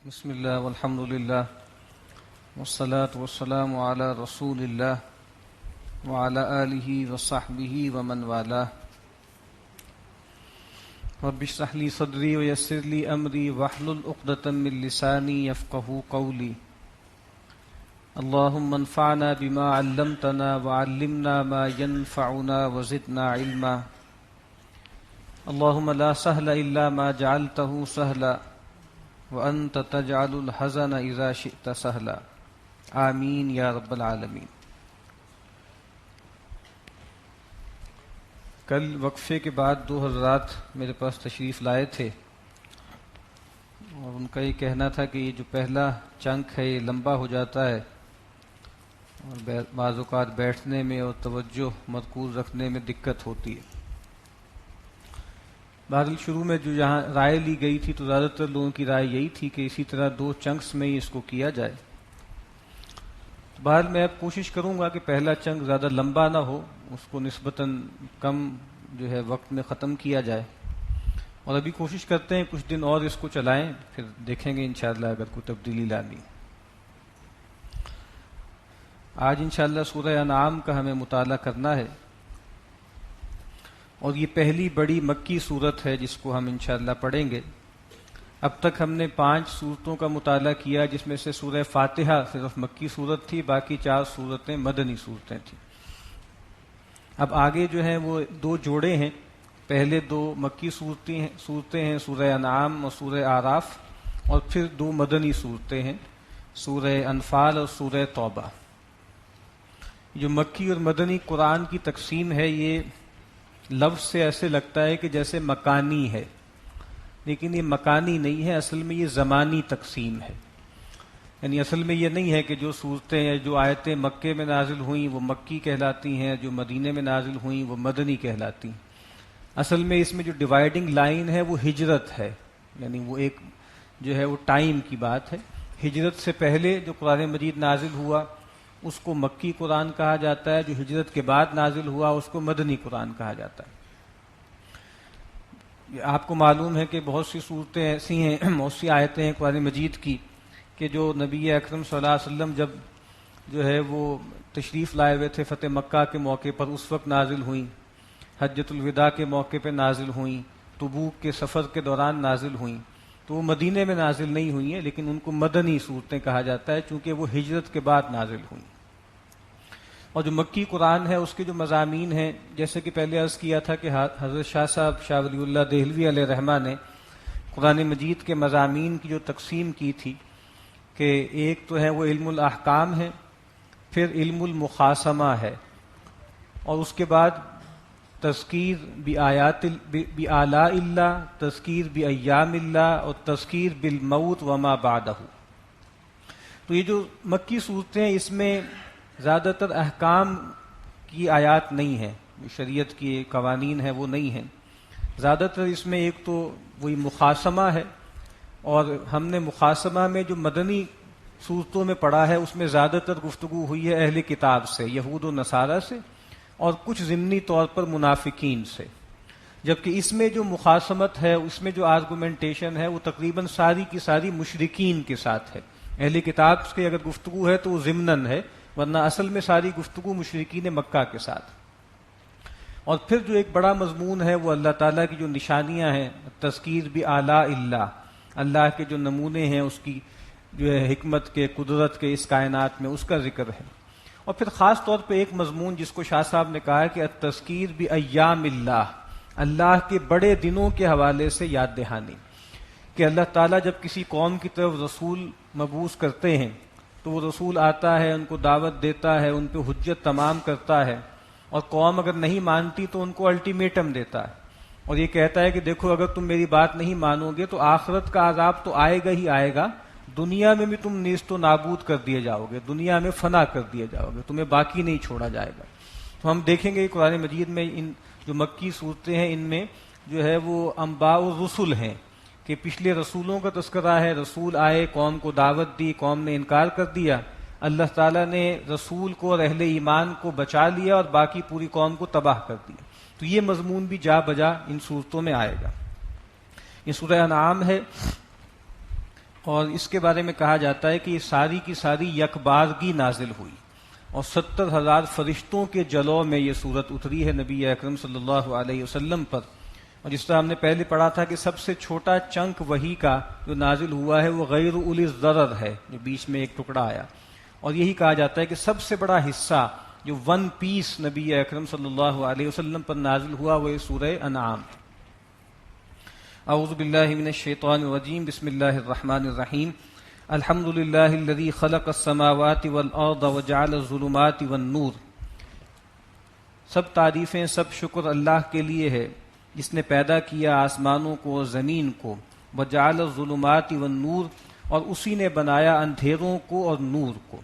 بسم اللہ والحمد للہ والصلاة والسلام علی رسول اللہ وعلی آلہ وصحبہ ومن والاه. رب اشرح لی صدری ویسر لی امری واحلل عقدۃ من لسانی یفقہوا قولی. اللہم انفعنا بما علمتنا وعلمنا ما ينفعنا وزدنا علما. اللہم لا سہل الا ما جعلته سہلا وَأَنْتَ تَجْعَلُ الْحَزَنَ إِذَا شِئْتَ سَهْلًا. آمین یا رب العالمین. کل وقفے کے بعد دو حضرات میرے پاس تشریف لائے تھے اور ان کا یہ کہنا تھا کہ یہ جو پہلا چنک ہے یہ لمبا ہو جاتا ہے اور بعض اوقات بیٹھنے میں اور توجہ مرکوز رکھنے میں دقت ہوتی ہے. بہرحال شروع میں جو جہاں رائے لی گئی تھی تو زیادہ تر لوگوں کی رائے یہی تھی کہ اسی طرح دو چنکس میں ہی اس کو کیا جائے. بہرحال میں اب کوشش کروں گا کہ پہلا چنک زیادہ لمبا نہ ہو, اس کو نسبتاً کم جو ہے وقت میں ختم کیا جائے, اور ابھی کوشش کرتے ہیں کچھ دن اور اس کو چلائیں, پھر دیکھیں گے انشاءاللہ اگر کوئی تبدیلی لانی. آج انشاءاللہ سورہ انعام کا ہمیں مطالعہ کرنا ہے اور یہ پہلی بڑی مکی صورت ہے جس کو ہم انشاءاللہ پڑھیں گے. اب تک ہم نے 5 صورتوں کا مطالعہ کیا جس میں سے سورہ فاتحہ صرف مکی صورت تھی, باقی 4 صورتیں مدنی صورتیں تھیں. اب آگے جو ہیں وہ 2 جوڑے ہیں. پہلے 2 مکی صورتیں ہیں سورہ انعام اور سورہ اعراف, اور پھر 2 مدنی صورتیں ہیں سورہ انفال اور سورہ توبہ. جو مکی اور مدنی قرآن کی تقسیم ہے یہ لفظ سے ایسے لگتا ہے کہ جیسے مکانی ہے, لیکن یہ مکانی نہیں ہے, اصل میں یہ زمانی تقسیم ہے. یعنی اصل میں یہ نہیں ہے کہ جو صورتیں یا جو آیتیں مکے میں نازل ہوئیں وہ مکی کہلاتی ہیں, جو مدینے میں نازل ہوئیں وہ مدنی کہلاتی ہیں. اصل میں اس میں جو ڈیوائیڈنگ لائن ہے وہ ہجرت ہے, یعنی وہ ایک جو ہے وہ ٹائم کی بات ہے. ہجرت سے پہلے جو قرآن مجید نازل ہوا اس کو مکی قرآن کہا جاتا ہے, جو ہجرت کے بعد نازل ہوا اس کو مدنی قرآن کہا جاتا ہے. آپ کو معلوم ہے کہ بہت سی صورتیں ایسی ہیں, بہت سی آیتیں ہیں قرآن مجید کی کہ جو نبی اکرم صلی اللہ علیہ وسلم جب جو ہے وہ تشریف لائے ہوئے تھے فتح مکہ کے موقع پر اس وقت نازل ہوئیں, حجۃ الوداع کے موقع پہ نازل ہوئیں, تبوک کے سفر کے دوران نازل ہوئیں. تو وہ مدینے میں نازل نہیں ہوئی ہیں, لیکن ان کو مدنی صورتیں کہا جاتا ہے چونکہ وہ ہجرت کے بعد نازل ہوئیں. اور جو مکی قرآن ہے اس کے جو مضامین ہیں, جیسے کہ پہلے عرض کیا تھا کہ حضرت شاہ صاحب شاہ ولی اللہ دہلوی علیہ رحمہ نے قرآن مجید کے مضامین کی جو تقسیم کی تھی کہ ایک تو ہے وہ علم الاحکام ہے, پھر علم المخاصمہ ہے, اور اس کے بعد تذکیر بآلاء اللہ, تذکیر بایام اللہ, اور تذکیر بالموت وما بعدہ. تو یہ جو مکی صورتیں ہیں اس میں زیادہ تر احکام کی آیات نہیں ہیں, شریعت کی قوانین ہیں وہ نہیں ہیں. زیادہ تر اس میں ایک تو وہی مخاصمہ ہے, اور ہم نے مخاصمہ میں جو مدنی صورتوں میں پڑھا ہے اس میں زیادہ تر گفتگو ہوئی ہے اہل کتاب سے, یہود و نصارہ سے, اور کچھ ضمنی طور پر منافقین سے. جبکہ اس میں جو مخاصمت ہے, اس میں جو آرگومنٹیشن ہے وہ تقریباً ساری کی ساری مشرکین کے ساتھ ہے. اہل کتاب کی اگر گفتگو ہے تو وہ ضمناً ہے, ورنہ اصل میں ساری گفتگو مشرکین مکہ کے ساتھ. اور پھر جو ایک بڑا مضمون ہے وہ اللہ تعالیٰ کی جو نشانیاں ہیں, تذکیر بآلاء اللہ, اللہ کے جو نمونے ہیں اس کی جو ہے حکمت کے, قدرت کے اس کائنات میں, اس کا ذکر ہے. اور پھر خاص طور پہ ایک مضمون جس کو شاہ صاحب نے کہا کہ التذکیر بایام اللہ, اللہ کے بڑے دنوں کے حوالے سے یاد دہانی, کہ اللہ تعالیٰ جب کسی قوم کی طرف رسول مبعوث کرتے ہیں تو وہ رسول آتا ہے, ان کو دعوت دیتا ہے, ان پہ حجت تمام کرتا ہے, اور قوم اگر نہیں مانتی تو ان کو الٹیمیٹم دیتا ہے, اور یہ کہتا ہے کہ دیکھو اگر تم میری بات نہیں مانو گے تو آخرت کا عذاب تو آئے گا ہی آئے گا, دنیا میں بھی تم نیست و نابود کر دیے جاؤ گے, دنیا میں فنا کر دیے جاؤ گے, تمہیں باقی نہیں چھوڑا جائے گا. تو ہم دیکھیں گے قرآن مجید میں ان جو مکی صورتیں ہیں ان میں جو ہے وہ انباء الرسل ہیں کہ پچھلے رسولوں کا تذکرہ ہے. رسول آئے, قوم کو دعوت دی, قوم نے انکار کر دیا, اللہ تعالیٰ نے رسول کو اور اہل ایمان کو بچا لیا اور باقی پوری قوم کو تباہ کر دیا. تو یہ مضمون بھی جا بجا ان صورتوں میں آئے گا. یہ سورہ انعام ہے, اور اس کے بارے میں کہا جاتا ہے کہ یہ ساری کی ساری یکبارگی نازل ہوئی اور 70,000 فرشتوں کے جلوہ میں یہ صورت اتری ہے نبی اکرم صلی اللہ علیہ وسلم پر. اور جس طرح ہم نے پہلے پڑھا تھا کہ سب سے چھوٹا چنک وحی کا جو نازل ہوا ہے وہ غیر اولی الضرر ہے، جو بیچ میں ایک ٹکڑا آیا. اور یہی کہا جاتا ہے کہ سب سے بڑا حصہ جو ون پیس نبی اکرم صلی اللہ علیہ وسلم پر نازل ہوا وہ سورہ انعام. اعوذ باللہ من الشیطان الرجیم، بسم اللہ الرحمن الرحیم. الحمد للہ الذی خلق السماوات والارض وجعل الظلمات والنور. سب تعریفیں، سب شکر اللہ کے لیے ہے جس نے پیدا کیا آسمانوں کو اور زمین کو. وجعل الظلمات والنور، اور اسی نے بنایا اندھیروں کو اور نور کو.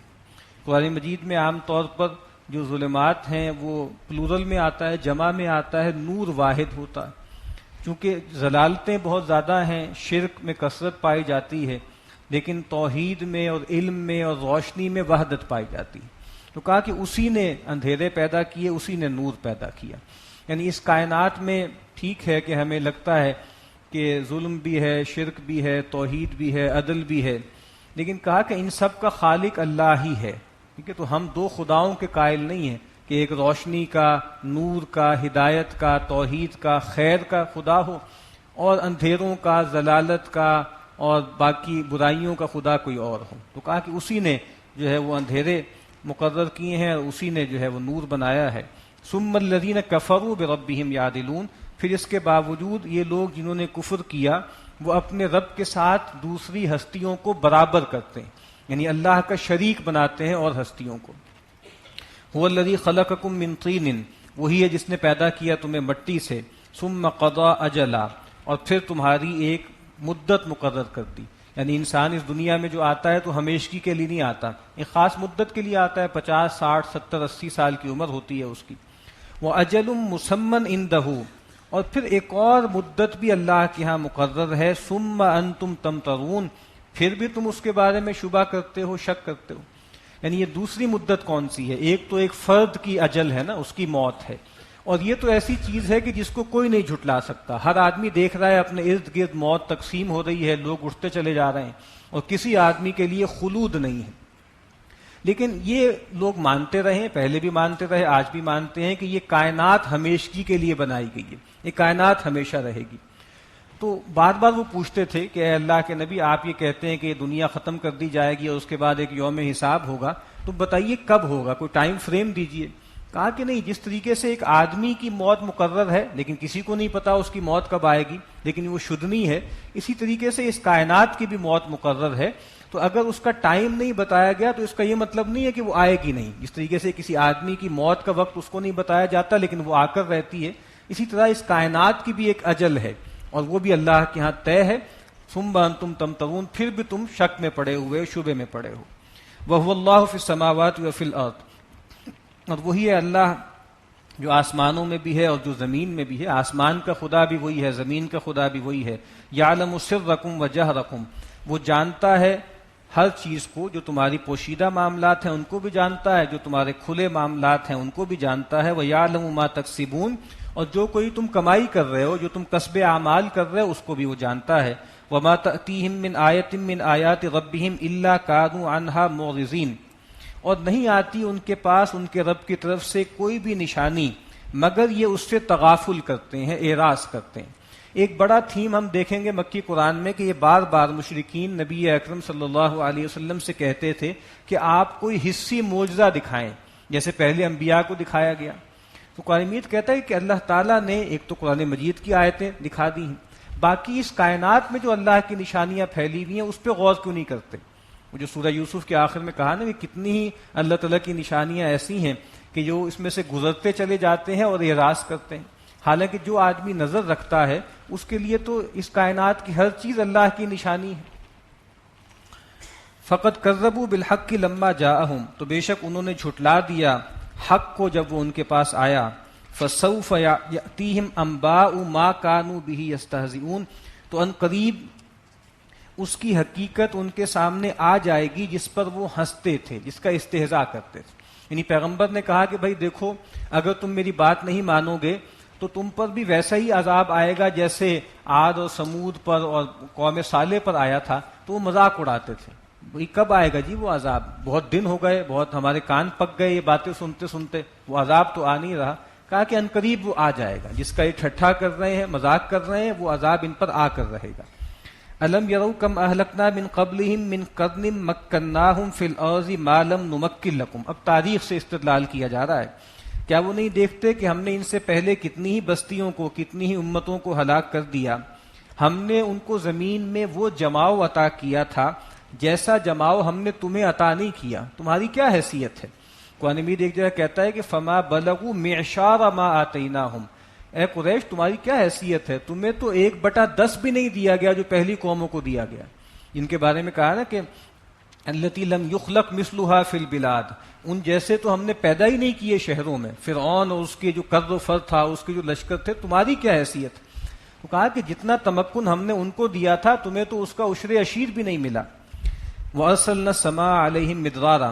قرآن مجید میں عام طور پر جو ظلمات ہیں وہ پلورل میں آتا ہے، جمع میں آتا ہے، نور واحد ہوتا ہے. چونکہ ضلالتیں بہت زیادہ ہیں، شرک میں کثرت پائی جاتی ہے، لیکن توحید میں اور علم میں اور روشنی میں وحدت پائی جاتی ہے. تو کہا کہ اسی نے اندھیرے پیدا کیے، اسی نے نور پیدا کیا. یعنی اس کائنات میں ٹھیک ہے کہ ہمیں لگتا ہے کہ ظلم بھی ہے، شرک بھی ہے، توحید بھی ہے، عدل بھی ہے، لیکن کہا کہ ان سب کا خالق اللہ ہی ہے. ٹھیک ہے، تو ہم دو خداؤں کے قائل نہیں ہیں کہ ایک روشنی کا، نور کا، ہدایت کا، توحید کا، خیر کا خدا ہو، اور اندھیروں کا، ضلالت کا اور باقی برائیوں کا خدا کوئی اور ہو. تو کہا کہ اسی نے جو ہے وہ اندھیرے مقرر کیے ہیں اور اسی نے جو ہے وہ نور بنایا ہے. ثم الذین کفروا بربہم یعدلون، پھر اس کے باوجود یہ لوگ جنہوں نے کفر کیا وہ اپنے رب کے ساتھ دوسری ہستیوں کو برابر کرتے ہیں، یعنی اللہ کا شریک بناتے ہیں اور ہستیوں کو. هو الذی خلقکم من طین، وہی ہے جس نے پیدا کیا تمہیں مٹی سے. ثم قضى اجلا، اور پھر تمہاری ایک مدت مقرر کر دی. یعنی انسان اس دنیا میں جو آتا ہے تو ہمیشگی کے لیے نہیں آتا، ایک خاص مدت کے لیے آتا ہے. 50 60 70 80 سال کی عمر ہوتی ہے اس کی. وَأَجَلٌ مُّسَمًّى عِندَهُ، اور پھر ایک اور مدت بھی اللہ کے ہاں مقرر ہے. ثُمَّ أَنتُمْ تَمْتَرُونَ، پھر بھی تم اس کے بارے میں شبہ کرتے ہو، شک کرتے ہو. یعنی یہ دوسری مدت کون سی ہے؟ ایک تو ایک فرد کی اجل ہے نا، اس کی موت ہے، اور یہ تو ایسی چیز ہے کہ جس کو کوئی نہیں جھٹلا سکتا. ہر آدمی دیکھ رہا ہے اپنے ارد گرد موت تقسیم ہو رہی ہے، لوگ اٹھتے چلے جا رہے ہیں، اور کسی آدمی کے لیے خلود نہیں ہے. لیکن یہ لوگ مانتے رہے، پہلے بھی مانتے رہے، آج بھی مانتے ہیں کہ یہ کائنات ہمیشگی کے لیے بنائی گئی ہے، یہ کائنات ہمیشہ رہے گی. تو بار بار وہ پوچھتے تھے کہ اے اللہ کے نبی، آپ یہ کہتے ہیں کہ یہ دنیا ختم کر دی جائے گی اور اس کے بعد ایک یوم حساب ہوگا، تو بتائیے کب ہوگا، کوئی ٹائم فریم دیجئے. کہا کہ نہیں، جس طریقے سے ایک آدمی کی موت مقرر ہے لیکن کسی کو نہیں پتا اس کی موت کب آئے گی، لیکن وہ شدنی ہے، اسی طریقے سے اس کائنات کی بھی موت مقرر ہے. تو اگر اس کا ٹائم نہیں بتایا گیا تو اس کا یہ مطلب نہیں ہے کہ وہ آئے گی نہیں. جس طریقے سے کسی آدمی کی موت کا وقت اس کو نہیں بتایا جاتا لیکن وہ آ کر رہتی ہے، اسی طرح اس کائنات کی بھی ایک اجل ہے اور وہ بھی اللہ کے ہاں طے ہے. ثم انتم تمترون، پھر بھی تم شک میں پڑے ہوئے، شبے میں پڑے ہو. وهو اللہ فی السماوات وفی الارض، اور وہی ہے اللہ جو آسمانوں میں بھی ہے اور جو زمین میں بھی ہے. آسمان کا خدا بھی وہی ہے، زمین کا خدا بھی وہی ہے. یعلم سرکم وجہرکم، وہ جانتا ہے ہر چیز کو، جو تمہاری پوشیدہ معاملات ہیں ان کو بھی جانتا ہے، جو تمہارے کھلے معاملات ہیں ان کو بھی جانتا ہے. وَيَعْلَمُ مَا تَكْسِبُونَ، اور جو کوئی تم کمائی کر رہے ہو، جو تم کسب اعمال کر رہے ہو اس کو بھی وہ جانتا ہے. وَمَا تَأْتِيهِم مِّنْ آیَةٍ مِّنْ آیَاتِ رَبِّهِمْ إِلَّا كَانُوا عَنْهَا مُعْرِضِينَ، اور نہیں آتی ان کے پاس ان کے رب کی طرف سے کوئی بھی نشانی مگر یہ اس سے تغافل کرتے ہیں، اعراض کرتے ہیں. ایک بڑا تھیم ہم دیکھیں گے مکی قرآن میں کہ یہ بار بار مشرکین نبی اکرم صلی اللہ علیہ وسلم سے کہتے تھے کہ آپ کوئی حصی معجزہ دکھائیں، جیسے پہلے انبیاء کو دکھایا گیا. تو قرآن مجید کہتا ہے کہ اللہ تعالیٰ نے ایک تو قرآن مجید کی آیتیں دکھا دی ہیں، باقی اس کائنات میں جو اللہ کی نشانیاں پھیلی ہوئی ہیں اس پہ غور کیوں نہیں کرتے؟ وہ جو سورہ یوسف کے آخر میں کہا نا کہ کتنی ہی اللہ تعالیٰ کی نشانیاں ایسی ہیں کہ جو اس میں سے گزرتے چلے جاتے ہیں اور اعراض کرتے ہیں. حالانکہ جو آدمی نظر رکھتا ہے اس کے لیے تو اس کائنات کی ہر چیز اللہ کی نشانی ہے. فقط کذبوا بالحق لما جاءہم، تو بے شک انہوں نے جھٹلا دیا حق کو جب وہ ان کے پاس آیا. فسوف یأتیہم انباء ما کانوا بہ یستہزئون، تو ان قریب اس کی حقیقت ان کے سامنے آ جائے گی جس پر وہ ہنستے تھے، جس کا استہزاء کرتے تھے. یعنی پیغمبر نے کہا کہ بھائی دیکھو، اگر تم میری بات نہیں مانو گے تو تم پر بھی ویسا ہی عذاب آئے گا جیسے عاد اور سمود پر اور قوم صالح پر آیا تھا. تو وہ مذاق اڑاتے تھے, بھئی کب آئے گا جی وہ عذاب, بہت دن ہو گئے, بہت ہمارے کان پک گئے یہ باتیں سنتے سنتے, وہ عذاب تو آ نہیں رہا. کہا کہ عنقریب وہ آ جائے گا, جس کا یہ ٹھٹھا کر رہے ہیں, مذاق کر رہے ہیں, وہ عذاب ان پر آ کر رہے گا. الم یروا کم اہلکنا من قبلہم من قرن مکناہم فی الارض ما لم نمکن لکم. اب تاریخ سے استدلال کیا جا رہا ہے. کیا وہ نہیں دیکھتے کہ ہم نے ان سے پہلے کتنی ہی بستیوں کو, کتنی ہی امتوں کو ہلاک کر دیا. ہم نے ان کو زمین میں وہ جماؤ عطا کیا تھا جیسا جماؤ ہم نے تمہیں عطا نہیں کیا, تمہاری کیا حیثیت ہے. قرآن مجید ایک جگہ کہتا ہے کہ فما بلغوا معشار ما آتیناہم, اے قریش تمہاری کیا حیثیت ہے, تمہیں تو 1/10 بھی نہیں دیا گیا جو پہلی قوموں کو دیا گیا, جن کے بارے میں کہا نا کہ التی لم یخلق مثلها فی البلاد, ان جیسے تو ہم نے پیدا ہی نہیں کیے شہروں میں. فرعون اور اس کے جو قد و فر تھا, اس کے جو لشکر تھے, تمہاری کیا حیثیت. تو کہا کہ جتنا تمکن ہم نے ان کو دیا تھا تمہیں تو اس کا عشر عشیر بھی نہیں ملا. وارسلنا السماء علیہم مدرارا,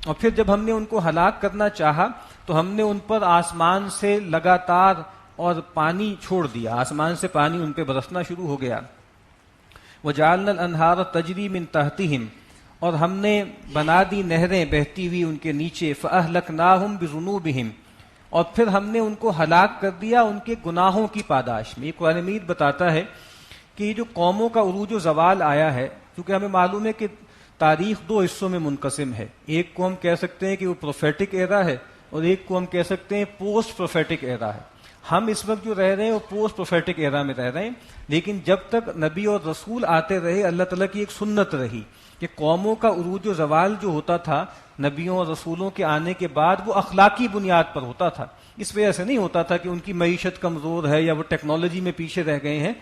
اور پھر جب ہم نے ان کو ہلاک کرنا چاہا تو ہم نے ان پر آسمان سے لگاتار اور پانی چھوڑ دیا, آسمان سے پانی ان پہ برسنا شروع ہو گیا. وجعلنا الانہار تجری من تحتہم, اور ہم نے بنا دی نہریں بہتی ہوئی ان کے نیچے. فاہلکناہم بذنوبہم, اور پھر ہم نے ان کو ہلاک کر دیا ان کے گناہوں کی پاداش میں. یہ قرآن مجید بتاتا ہے کہ یہ جو قوموں کا عروج و زوال آیا ہے, کیونکہ ہمیں معلوم ہے کہ تاریخ 2 حصوں میں منقسم ہے. ایک کو ہم کہہ سکتے ہیں کہ وہ پروفیٹک ایرا ہے, اور ایک کو ہم کہہ سکتے ہیں پوسٹ پروفیٹک ایرا ہے. ہم اس وقت جو رہ رہے ہیں وہ پوسٹ پروفیٹک ایرا میں رہ رہے ہیں, لیکن جب تک نبی اور رسول آتے رہے اللہ تعالیٰ کی ایک سنت رہی کہ قوموں کا عروج و زوال جو ہوتا تھا نبیوں اور رسولوں کے آنے کے بعد وہ اخلاقی بنیاد پر ہوتا تھا. اس وجہ سے نہیں ہوتا تھا کہ ان کی معیشت کمزور ہے یا وہ ٹیکنالوجی میں پیچھے رہ گئے ہیں.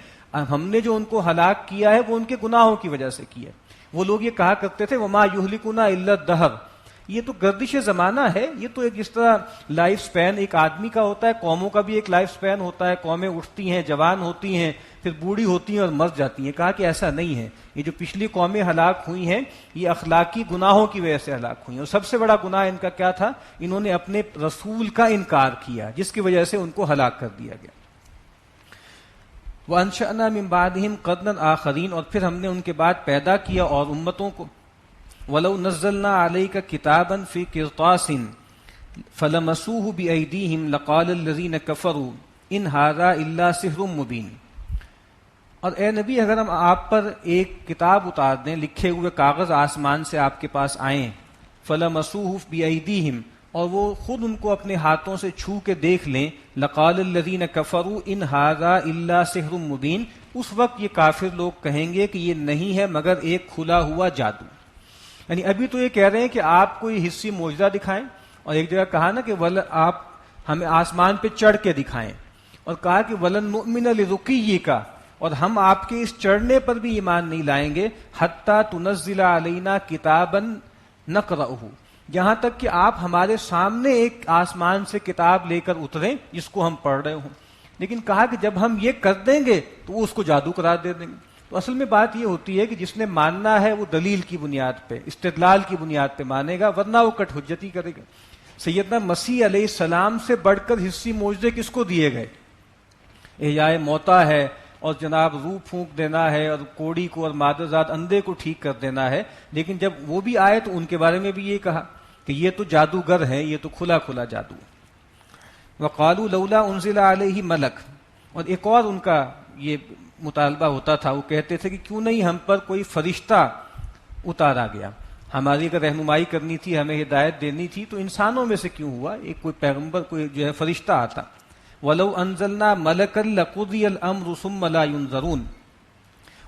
ہم نے جو ان کو ہلاک کیا ہے وہ ان کے گناہوں کی وجہ سے کیا. وہ لوگ یہ کہا کرتے تھے وما یہلکنا الا الدہر, یہ تو گردش زمانہ ہے, یہ تو ایک جس طرح لائف سپین ایک آدمی کا ہوتا ہے, قوموں کا بھی ایک لائف سپین ہوتا ہے. قومیں اٹھتی ہیں, جوان ہوتی ہیں, پھر بوڑھی ہوتی ہیں اور مر جاتی ہیں. کہا کہ ایسا نہیں ہے, یہ جو پچھلی قومیں ہلاک ہوئی ہیں یہ اخلاقی گناہوں کی وجہ سے ہلاک ہوئی ہیں. اور سب سے بڑا گناہ ان کا کیا تھا, انہوں نے اپنے رسول کا انکار کیا, جس کی وجہ سے ان کو ہلاک کر دیا گیا. وَأَنشَأْنَا مِن بَعْدِهِمْ قَرْنًا آخَرِينَ, اور پھر ہم نے ان کے بعد پیدا کیا اور امتوں کو. وَلَوْ نَزَّلْنَا عَلَيْكَ كِتَابًا فِي قِرْطَاسٍ فَلَمَسُوهُ بِأَيْدِيهِمْ لَقَالَ الَّذِينَ كَفَرُوا إِنْ هَذَا إِلَّا سِحْرٌ مُبِينٌ. اور اے نبی اگر ہم آپ پر ایک کتاب اتار دیں, لکھے ہوئے کاغذ آسمان سے آپ کے پاس آئیں, فَلَمَسُوهُ بِأَيْدِيهِمْ, اور وہ خود ان کو اپنے ہاتھوں سے چھو کے دیکھ لیں, لَقَالَ الَّذِينَ كَفَرُوا إِنْ هَذَا إِلَّا سِحْرٌ مُبِينٌ, اس وقت یہ کافر لوگ کہیں گے کہ یہ نہیں ہے مگر ایک کھلا ہوا جادو. یعنی ابھی تو یہ کہہ رہے ہیں کہ آپ کوئی حصی معجزہ دکھائیں, اور ایک جگہ کہا نا کہ آپ ہمیں آسمان پہ چڑھ کے دکھائیں, اور کہا کہ وَلَن نُؤْمِنَ لِرُقِيِّكَ, اور ہم آپ کے اس چڑھنے پر بھی ایمان نہیں لائیں گے, حَتَّى تُنَزِّلَ عَلَيْنَا كِتَابًا نَقْرَؤُهُ, یہاں تک کہ آپ ہمارے سامنے ایک آسمان سے کتاب لے کر اتریں جس کو ہم پڑھ رہے ہوں. لیکن کہا کہ جب ہم یہ کر دیں گے تو وہ اس کو جادو قرار دے دیں گے. تو اصل میں بات یہ ہوتی ہے کہ جس نے ماننا ہے وہ دلیل کی بنیاد پہ, استدلال کی بنیاد پہ مانے گا, ورنہ وہ کٹ حجتی کرے گا. سیدنا مسیح علیہ السلام سے بڑھ کر حصی معجزے کس کو دیے گئے, احیاء موتا ہے, اور جناب روح پھونک دینا ہے, اور کوڑی کو اور مادہ زاد اندھے کو ٹھیک کر دینا ہے. لیکن جب وہ بھی آئے تو ان کے بارے میں بھی یہ کہا کہ یہ تو جادوگر ہیں, یہ تو کھلا کھلا جادو. وقالوا لولا انزل علیہ ملک, اور ایک اور ان کا یہ مطالبہ ہوتا تھا, وہ کہتے تھے کہ کیوں نہیں ہم پر کوئی فرشتہ اتارا گیا, ہماری اگر رہنمائی کرنی تھی, ہمیں ہدایت دینی تھی تو انسانوں میں سے کیوں ہوا ایک کوئی پیغمبر, کوئی جو ہے فرشتہ آتا. وَلَوْ أَنزَلْنَا مَلَكًا لَقُضِيَ الْأَمْرُ ثُمَّ لَا يُنظَرُونَ,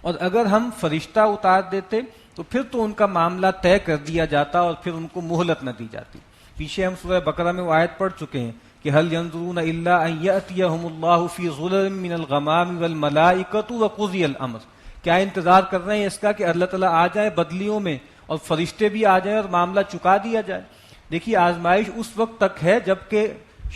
اور اگر ہم فرشتہ اتار دیتے تو پھر تو ان کا معاملہ طے کر دیا جاتا اور پھر ان کو مہلت نہ دی جاتی. پیچھے ہم سورہ بقرہ میں وہ آیت پڑھ چکے ہیں کہ هل ينظرون الا ان ياتيهم الله في ظلل من الغمام والملائكه وقضي الامر, کیا انتظار کر رہے ہیں اس کا کہ اللہ تعالیٰ آ جائے بدلیوں میں اور فرشتے بھی آ جائیں اور معاملہ چکا دیا جائے. دیکھیے آزمائش اس وقت تک ہے جب کہ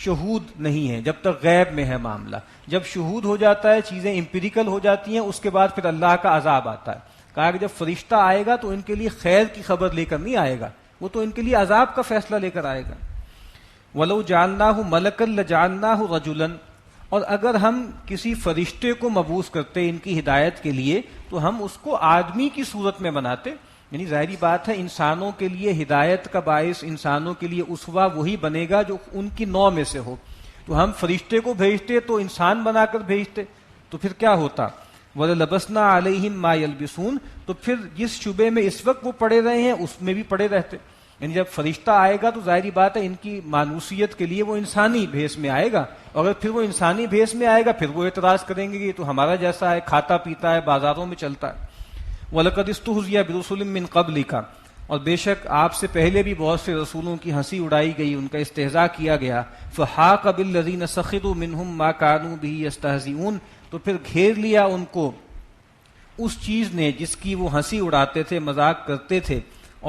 شہود نہیں ہے, جب تک غیب میں ہے معاملہ. جب شہود ہو جاتا ہے, چیزیں امپیریکل ہو جاتی ہیں, اس کے بعد پھر اللہ کا عذاب آتا ہے. کہا کہ جب فرشتہ آئے گا تو ان کے لیے خیر کی خبر لے کر نہیں آئے گا, وہ تو ان کے لیے عذاب کا فیصلہ لے کر آئے گا. وَلَوْ جَعَلْنَاهُ مَلَكًا لَجَعَلْنَاهُ رَجُلًا, اور اگر ہم کسی فرشتے کو مبعوث کرتے ان کی ہدایت کے لیے تو ہم اس کو آدمی کی صورت میں بناتے. یعنی ظاہری بات ہے انسانوں کے لیے ہدایت کا باعث، انسانوں کے لیے اسوہ وہی بنے گا جو ان کی نوع میں سے ہو. تو ہم فرشتے کو بھیجتے تو انسان بنا کر بھیجتے، تو پھر کیا ہوتا؟ وَلَلَبَسْنَا عَلَيْهِمْ مَا يَلْبِسُونَ، تو پھر جس شبے میں اس وقت وہ پڑے رہے ہیں اس میں بھی پڑے رہتے. یعنی جب فرشتہ آئے گا تو ظاہری بات ہے ان کی مانوسیت کے لیے وہ انسانی بھیس میں آئے گا، اور اگر پھر وہ انسانی بھیس میں آئے گا پھر وہ اعتراض کریں گے کہ یہ تو ہمارا جیسا ہے، کھاتا پیتا ہے، بازاروں میں چلتا ہے. وَلَقَدِ اسْتُهْزِئَ بِرُسُلٍ مِّن قَبْلِكَ، اور بے شک آپ سے پہلے بھی بہت سے رسولوں کی ہنسی اڑائی گئی، ان کا استہزاء کیا گیا. فَحَاقَ بِالَّذِينَ سَخِرُوا مِنْهُمْ مَا كَانُوا بِهِ يَسْتَهْزِئُونَ، تو پھر گھیر لیا ان کو اس چیز نے جس کی وہ ہنسی اڑاتے تھے، مذاق کرتے تھے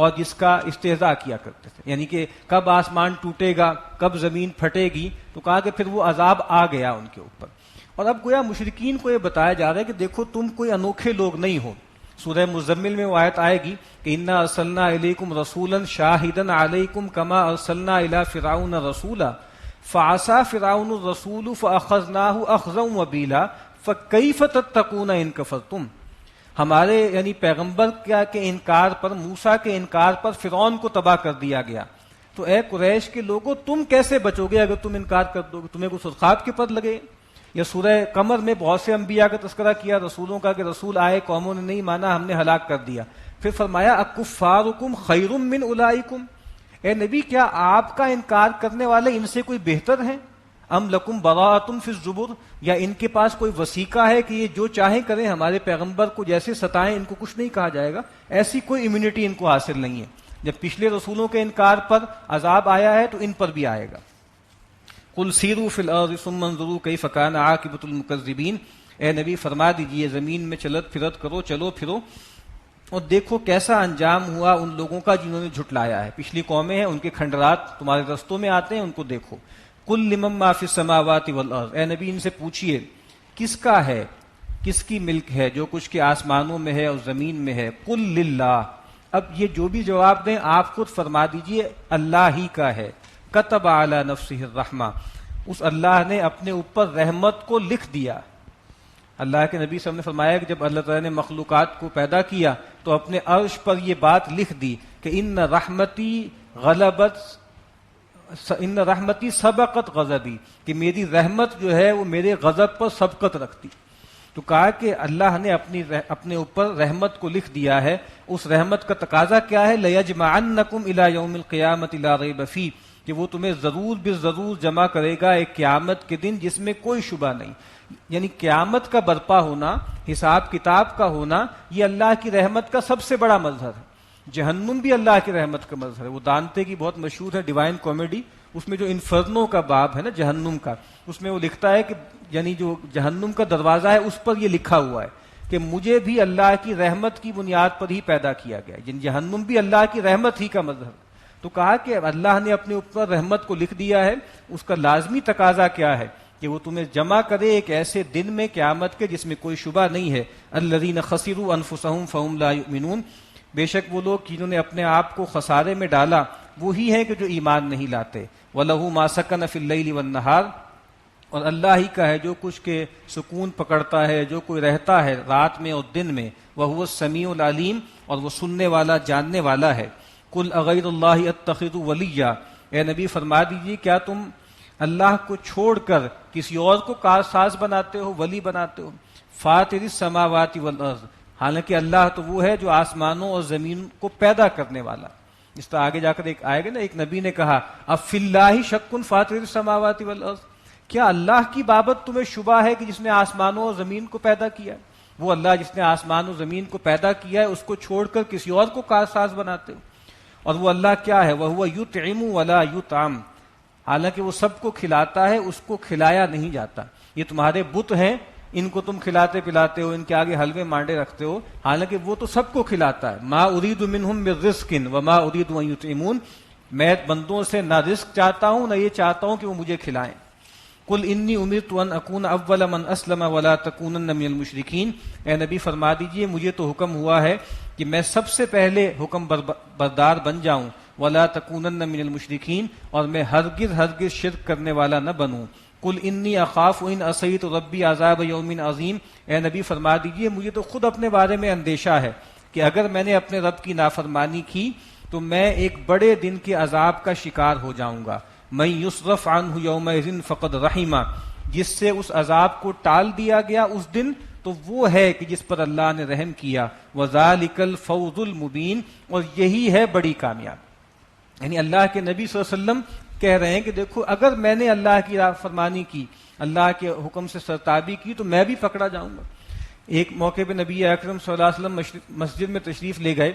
اور جس کا استہزاء کیا کرتے تھے. یعنی کہ کب آسمان ٹوٹے گا، کب زمین پھٹے گی، تو کہا کہ پھر وہ عذاب آ گیا ان کے اوپر. اور اب گویا مشرکین کو یہ بتایا جا رہا ہے کہ دیکھو تم کوئی انوکھے لوگ نہیں ہو. سورہ مزمل میں وہ آیت آئے گی کہ انا ارسلنا الیکم رسولا شاہدا علیکم کما ارسلنا الی فرعون رسولا فعصى فرعون الرسول فاخذناه اخذا وبیلا فکیف تتقون ان کفرتم. ہمارے یعنی پیغمبر کے انکار پر، موسیٰ کے انکار پر فرعون کو تباہ کر دیا گیا. تو اے قریش کے لوگوں تم کیسے بچو گے اگر تم انکار کر دو گے؟ تمہیں کوئی خودخواب کے پد لگے. یا سورہ قمر میں بہت سے انبیاء کا تذکرہ کیا، رسولوں کا، کہ رسول آئے قوموں نے نہیں مانا، ہم نے ہلاک کر دیا. پھر فرمایا اکفارکم خیر من اولئکم، اے نبی کیا آپ کا انکار کرنے والے ان سے کوئی بہتر ہیں؟ ام لکم براءۃ فی الزبر، یا ان کے پاس کوئی وثیقہ ہے کہ یہ جو چاہیں کریں، ہمارے پیغمبر کو جیسے ستائیں ان کو کچھ نہیں کہا جائے گا. ایسی کوئی امیونٹی ان کو حاصل نہیں ہے. جب پچھلے رسولوں کے انکار پر عذاب آیا ہے تو ان پر بھی آئے گا. قل سیروا فی الارض ثم انظروا کیف کان عاقبۃ المکذبین، اے نبی فرما دیجئے زمین میں چلت پھرت کرو، چلو پھرو اور دیکھو کیسا انجام ہوا ان لوگوں کا جنہوں نے جھٹلایا ہے. پچھلی قومیں ہیں، ان کے کھنڈرات تمہارے رستوں میں آتے ہیں، ان کو دیکھو. قل لمن ما فی السماوات والارض، اے نبی ان سے پوچھئے کس کا ہے، کس کی ملک ہے جو کچھ کے آسمانوں میں ہے اور زمین میں ہے. قل للہ، اب یہ جو بھی جواب دیں آپ خود فرما دیجئے اللہ ہی کا ہے. کتب علی نفسہ الرحمہ، اس اللہ نے اپنے اوپر رحمت کو لکھ دیا. اللہ کے نبی صلی اللہ علیہ وسلم نے فرمایا کہ جب اللہ تعالیٰ نے مخلوقات کو پیدا کیا تو اپنے عرش پر یہ بات لکھ دی کہ ان رحمتی سبقت غضبی، کہ میری رحمت جو ہے وہ میرے غضب پر سبقت رکھتی. تو کہا کہ اللہ نے اپنے اوپر رحمت کو لکھ دیا ہے. اس رحمت کا تقاضا کیا ہے؟ لَيَجْمَعَنَّكُمْ إِلَىٰ يَوْمِ الْقِيَامَةِ لَا رَيْبَ فِيهِ، کہ وہ تمہیں ضرور بالضرور جمع کرے گا ایک قیامت کے دن جس میں کوئی شبہ نہیں. یعنی قیامت کا برپا ہونا، حساب کتاب کا ہونا، یہ اللہ کی رحمت کا سب سے بڑا مظہر ہے. جہنم بھی اللہ کی رحمت کا مظہر ہے. وہ دانتے کی بہت مشہور ہے ڈیوائن کامیڈی، اس میں جو انفرنو کا باب ہے نا جہنم کا، اس میں وہ لکھتا ہے کہ یعنی جو جہنم کا دروازہ ہے اس پر یہ لکھا ہوا ہے کہ مجھے بھی اللہ کی رحمت کی بنیاد پر ہی پیدا کیا گیا. جہنم بھی اللہ کی رحمت ہی کا مظہر. تو کہا کہ اللہ نے اپنے اوپر رحمت کو لکھ دیا ہے. اس کا لازمی تقاضا کیا ہے؟ کہ وہ تمہیں جمع کرے ایک ایسے دن میں قیامت کے جس میں کوئی شبہ نہیں ہے. الذین خسروا انفسهم فهم لا یؤمنون، بے شک وہ لوگ جنہوں نے اپنے آپ کو خسارے میں ڈالا وہی ہیں کہ جو ایمان نہیں لاتے. وَلَهُ مَا سَكَنَ فِي اللَّيْلِ وَالنَّهَارِ، اور اللہ ہی کا ہے جو کچھ کے سکون پکڑتا ہے، جو کوئی رہتا ہے رات میں اور دن میں. وَهُوَ السَّمِيعُ الْعَلِيمُ، اور وہ سننے والا جاننے والا ہے. قُلْ أَغَيْرَ اللَّهِ أَتَّخِذُ وَلِيًّا، اے نبی فرما دیجیے کیا تم اللہ کو چھوڑ کر کسی اور کو کارساز بناتے ہو، ولی بناتے ہو. فاطر السماوات والارض، حالانکہ اللہ تو وہ ہے جو آسمانوں اور زمین کو پیدا کرنے والا. اس طرح آگے جا کر ایک آئے گا نا، ایک نبی نے کہا اب فی اللہ شک فاطر السماوات والارض، کیا اللہ کی بابت تمہیں شبہ ہے کہ جس نے آسمانوں اور زمین کو پیدا کیا؟ وہ اللہ جس نے آسمان و زمین کو پیدا کیا ہے اس کو چھوڑ کر کسی اور کو کارساز بناتے ہو. اور وہ اللہ کیا ہے؟ وَهُوَ يُطْعِمُ وَلَا يُطْعَمُ، حالانکہ وہ سب کو کھلاتا ہے، اس کو کھلایا نہیں جاتا. یہ تمہارے بت ہیں، ان کو تم کھلاتے پلاتے ہو، ان کے آگے حلوے مانڈے رکھتے ہو، حالانکہ وہ تو سب کو کھلاتا ہے. ما اريد منهم من رزق وما اريد ان يطعمون، میں بندوں سے نہ رزق چاہتا ہوں نہ یہ چاہتا ہوں کہ وہ مجھے کھلائیں. قل انی امرت ان اکون اول من اسلم ولا تکونن من المشرکین، اے نبی فرما دیجئے مجھے تو حکم ہوا ہے کہ میں سب سے پہلے حکم بردار بن جاؤں، ولا تکونن من المشرکین، اور میں ہرگز شرک کرنے والا نہ بنوں. قل انی اخاف ان عصیت ربی عذاب یوم عظیم، اے نبی فرما دیجئے مجھے تو خود اپنے بارے میں اندیشہ ہے کہ اگر میں نے اپنے رب کی نافرمانی کی تو میں ایک بڑے دن کے عذاب کا شکار ہو جاؤں گا. من یصرف عنہ یومئذ فقد رحمہ، جس سے اس عذاب کو ٹال دیا گیا اس دن تو وہ ہے کہ جس پر اللہ نے رحم کیا. وذالک الفوز المبین، اور یہی ہے بڑی کامیابی. یعنی اللہ کے نبی صلی اللہ علیہ وسلم کہہ رہے ہیں کہ دیکھو اگر میں نے اللہ کی فرمانی کی، اللہ کے حکم سے سرتابی کی تو میں بھی پکڑا جاؤں گا. ایک موقع پہ نبی اکرم صلی اللہ علیہ وسلم مسجد میں تشریف لے گئے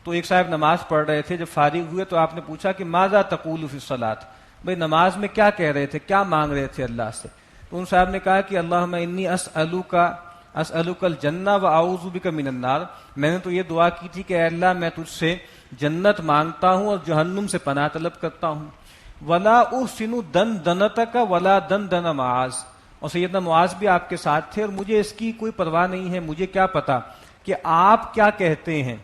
تو ایک صاحب نماز پڑھ رہے تھے. جب فارغ ہوئے تو آپ نے پوچھا کہ ماذا تقول فی الصلاۃ، بھئی نماز میں کیا کہہ رہے تھے، کیا مانگ رہے تھے اللہ سے؟ تو ان صاحب نے کہا کہ اللہم انی اسألک الجنہ واعوذ بک من النار، میں نے تو یہ دعا کی تھی کہ اے اللہ میں تجھ سے جنت مانگتا ہوں اور جہنم سے پناہ طلب کرتا ہوں. ولا احسن دندنتک ولا دندن معاذ، اور سیدنا معاذ بھی آپ کے ساتھ تھے اور مجھے اس کی کوئی پرواہ نہیں ہے، مجھے کیا پتا کہ آپ کیا کہتے ہیں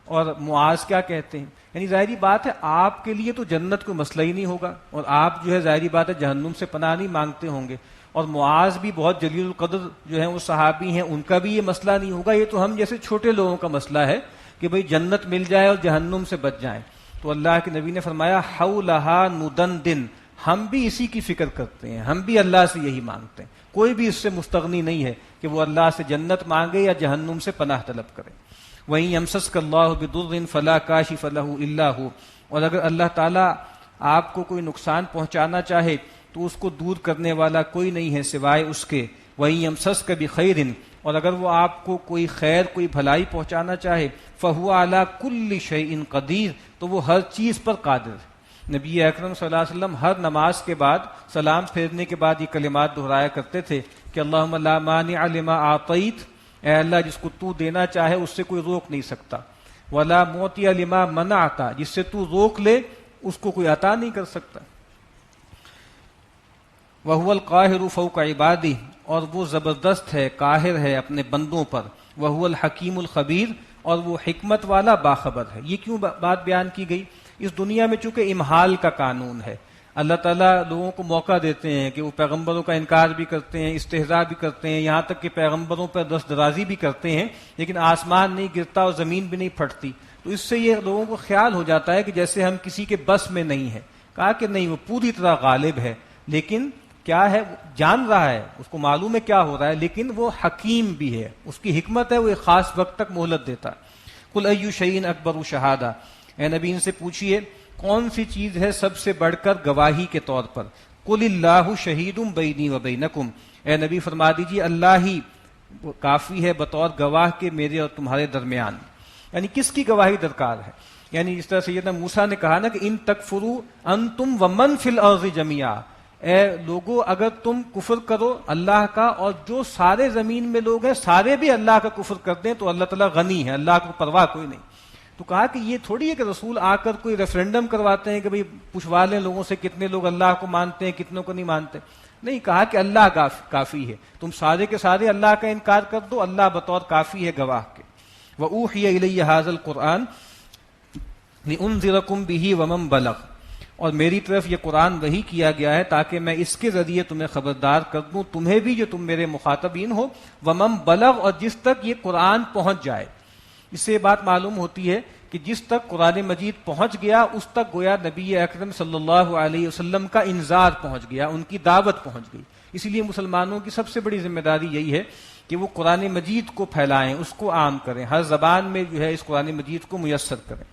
اور معاذ کیا کہتے ہیں. یعنی ظاہری بات ہے آپ کے لیے تو جنت کوئی مسئلہ ہی نہیں ہوگا اور آپ جو ہے ظاہری بات ہے جہنم سے پناہ نہیں مانگتے ہوں گے. اور معاذ بھی بہت جلیل القدر جو ہیں وہ صحابی ہیں، ان کا بھی یہ مسئلہ نہیں ہوگا. یہ تو ہم جیسے چھوٹے لوگوں کا مسئلہ ہے کہ بھئی جنت مل جائے اور جہنم سے بچ جائیں. تو اللہ کے نبی نے فرمایا حولہا ندندن، ہم بھی اسی کی فکر کرتے ہیں، ہم بھی اللہ سے یہی مانگتے ہیں. کوئی بھی اس سے مستغنی نہیں ہے کہ وہ اللہ سے جنت مانگے یا جہنم سے پناہ طلب کرے. وَإِن يَمْسَسْكَ اللَّهُ بِضُرٍّ فَلَا كَاشِفَ لَهُ إِلَّا هُوَ، اور اگر اللہ تعالیٰ آپ کو کوئی نقصان پہنچانا چاہے تو اس کو دور کرنے والا کوئی نہیں ہے سوائے اس کے. وَإِن يَمْسَسْكَ بِخَيْرٍ، اور اگر وہ آپ کو کوئی خیر کوئی بھلائی پہنچانا چاہے فَهُوَ عَلَى كُلِّ شَيْءٍ قَدِيرٌ، تو وہ ہر چیز پر قادر ہے. نبی اکرم صلی اللہ علیہ وسلم ہر نماز کے بعد سلام پھیرنے کے بعد یہ کلمات دہرایا کرتے تھے کہ اللہم لا مانع لما اعطیت، اے اللہ جس کو تو دینا چاہے اس سے کوئی روک نہیں سکتا. ولا معطی لما منعت، جس سے تو روک لے اس کو کوئی عطا نہیں کر سکتا. وَهُوَ الْقَاهِرُ فَوْقَ عِبَادِهِ، اور وہ زبردست ہے، قاہر ہے اپنے بندوں پر. وَهُوَ الْحَكِيمُ الْخَبِيرُ، اور وہ حکمت والا باخبر ہے. یہ کیوں بات بیان کی گئی؟ اس دنیا میں چونکہ امہال کا قانون ہے، اللہ تعالیٰ لوگوں کو موقع دیتے ہیں کہ وہ پیغمبروں کا انکار بھی کرتے ہیں، استہزاء بھی کرتے ہیں، یہاں تک کہ پیغمبروں پر دست درازی بھی کرتے ہیں، لیکن آسمان نہیں گرتا اور زمین بھی نہیں پھٹتی. تو اس سے یہ لوگوں کو خیال ہو جاتا ہے کہ جیسے ہم کسی کے بس میں نہیں ہیں. کہا کہ نہیں، وہ پوری طرح غالب ہے، لیکن کیا ہے، جان رہا ہے، اس کو معلوم ہے کیا ہو رہا ہے، لیکن وہ حکیم بھی ہے، اس کی حکمت ہے، وہ ایک خاص وقت تک مہلت دیتا. قل ای شیء اکبر شہادہ، اے نبی ان سے پوچھئے کون سی چیز ہے سب سے بڑھ کر گواہی کے طور پر. قل اللہ شہید بینی و بینکم، اے نبی فرما دیجیے اللہ ہی کافی ہے بطور گواہ کے میرے اور تمہارے درمیان. یعنی کس کی گواہی درکار ہے؟ یعنی جس طرح سیدنا موسیٰ نے کہا نا کہ ان تکفروا انتم ومن فی الارض جميعا، اے لوگو اگر تم کفر کرو اللہ کا اور جو سارے زمین میں لوگ ہیں سارے بھی اللہ کا کفر کر دیں تو اللہ تعالیٰ غنی ہے، اللہ کو پرواہ کوئی نہیں. تو کہا کہ یہ تھوڑی ہے کہ رسول آ کر کوئی ریفرینڈم کرواتے ہیں کہ بھئی پوچھوا لیں لوگوں سے کتنے لوگ اللہ کو مانتے ہیں کتنوں کو نہیں مانتے. نہیں، کہا کہ اللہ کافی ہے، تم سارے کے سارے اللہ کا انکار کر دو، اللہ بطور کافی ہے گواہ کے. وَأُوحِيَ إِلَيَّ هَذَا الْقُرْآنُ لِأُنذِرَكُم بِهِ وَمَن بَلَغَ، اور میری طرف یہ قرآن وحی کیا گیا ہے تاکہ میں اس کے ذریعے تمہیں خبردار کر دوں، تمہیں بھی جو تم میرے مخاطبین ہو، وَمَن بَلَغَ، اور جس تک یہ قرآن پہنچ جائے. اس سے یہ بات معلوم ہوتی ہے کہ جس تک قرآن مجید پہنچ گیا اس تک گویا نبی اکرم صلی اللہ علیہ وسلم کا انذار پہنچ گیا، ان کی دعوت پہنچ گئی. اسی لیے مسلمانوں کی سب سے بڑی ذمہ داری یہی ہے کہ وہ قرآن مجید کو پھیلائیں، اس کو عام کریں، ہر زبان میں جو ہے اس قرآن مجید کو میسر کریں.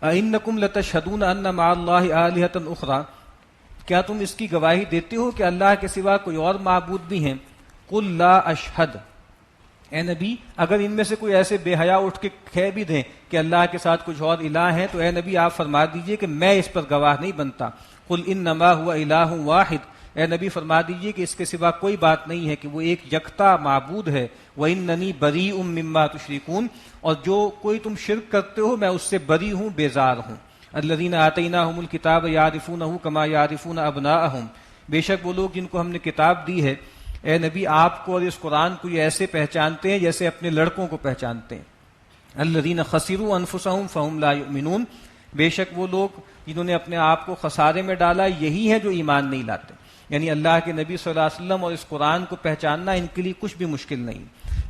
اَإِنَّكُمْ لَتَشْهَدُونَ أَنَّ مَعَ اللَّهِ آلِهَةً أُخْرَى، کیا تم اس کی گواہی دیتے ہو کہ اللہ کے سوا کوئی اور معبود بھی ہیں؟ قُل لَا أَشْهَدُ، اے نبی اگر ان میں سے کوئی ایسے بے حیا اٹھ کے کہہ بھی دیں کہ اللہ کے ساتھ کچھ اور الہ ہیں تو اے نبی آپ فرما دیجئے کہ میں اس پر گواہ نہیں بنتا. قل انما هو الہ واحد، اے نبی فرما دیجئے کہ اس کے سوا کوئی بات نہیں ہے کہ وہ ایک یکتا معبود ہے. واننی بریء مما تشرکون، اور جو کوئی تم شرک کرتے ہو میں اس سے بری ہوں، بیزار ہوں. الذین آتیناہم الکتاب یعرفونہ کما یعرفون ابناءہم، بے شک وہ لوگ جن کو ہم نے کتاب دی ہے اے نبی آپ کو اور اس قرآن کو یہ ایسے پہچانتے ہیں جیسے اپنے لڑکوں کو پہچانتے ہیں. الذین خسروا انفسہم فہم لا یؤمنون، بے شک وہ لوگ جنہوں نے اپنے آپ کو خسارے میں ڈالا یہی ہیں جو ایمان نہیں لاتے. یعنی اللہ کے نبی صلی اللہ علیہ وسلم اور اس قرآن کو پہچاننا ان کے لیے کچھ بھی مشکل نہیں.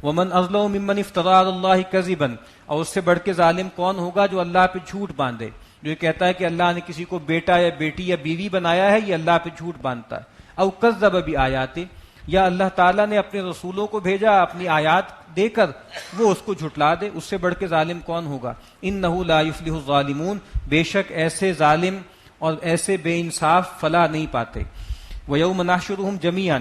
ومن اظلم ممن افترى على الله كذبا، اور اس سے بڑھ کے ظالم کون ہوگا جو اللہ پہ جھوٹ باندھے، جو یہ کہتا ہے کہ اللہ نے کسی کو بیٹا یا بیٹی یا بیوی بنایا ہے، یہ اللہ پہ جھوٹ باندھتا ہے. او کذب بآیات، یا اللہ تعالیٰ نے اپنے رسولوں کو بھیجا اپنی آیات دے کر وہ اس کو جھٹلا دے، اس سے بڑھ کے ظالم کون ہوگا. انہ لا یفلح الظالمون، بے شک ایسے ظالم اور ایسے بے انصاف فلاح نہیں پاتے. ویوم نحشرہم جمیعا،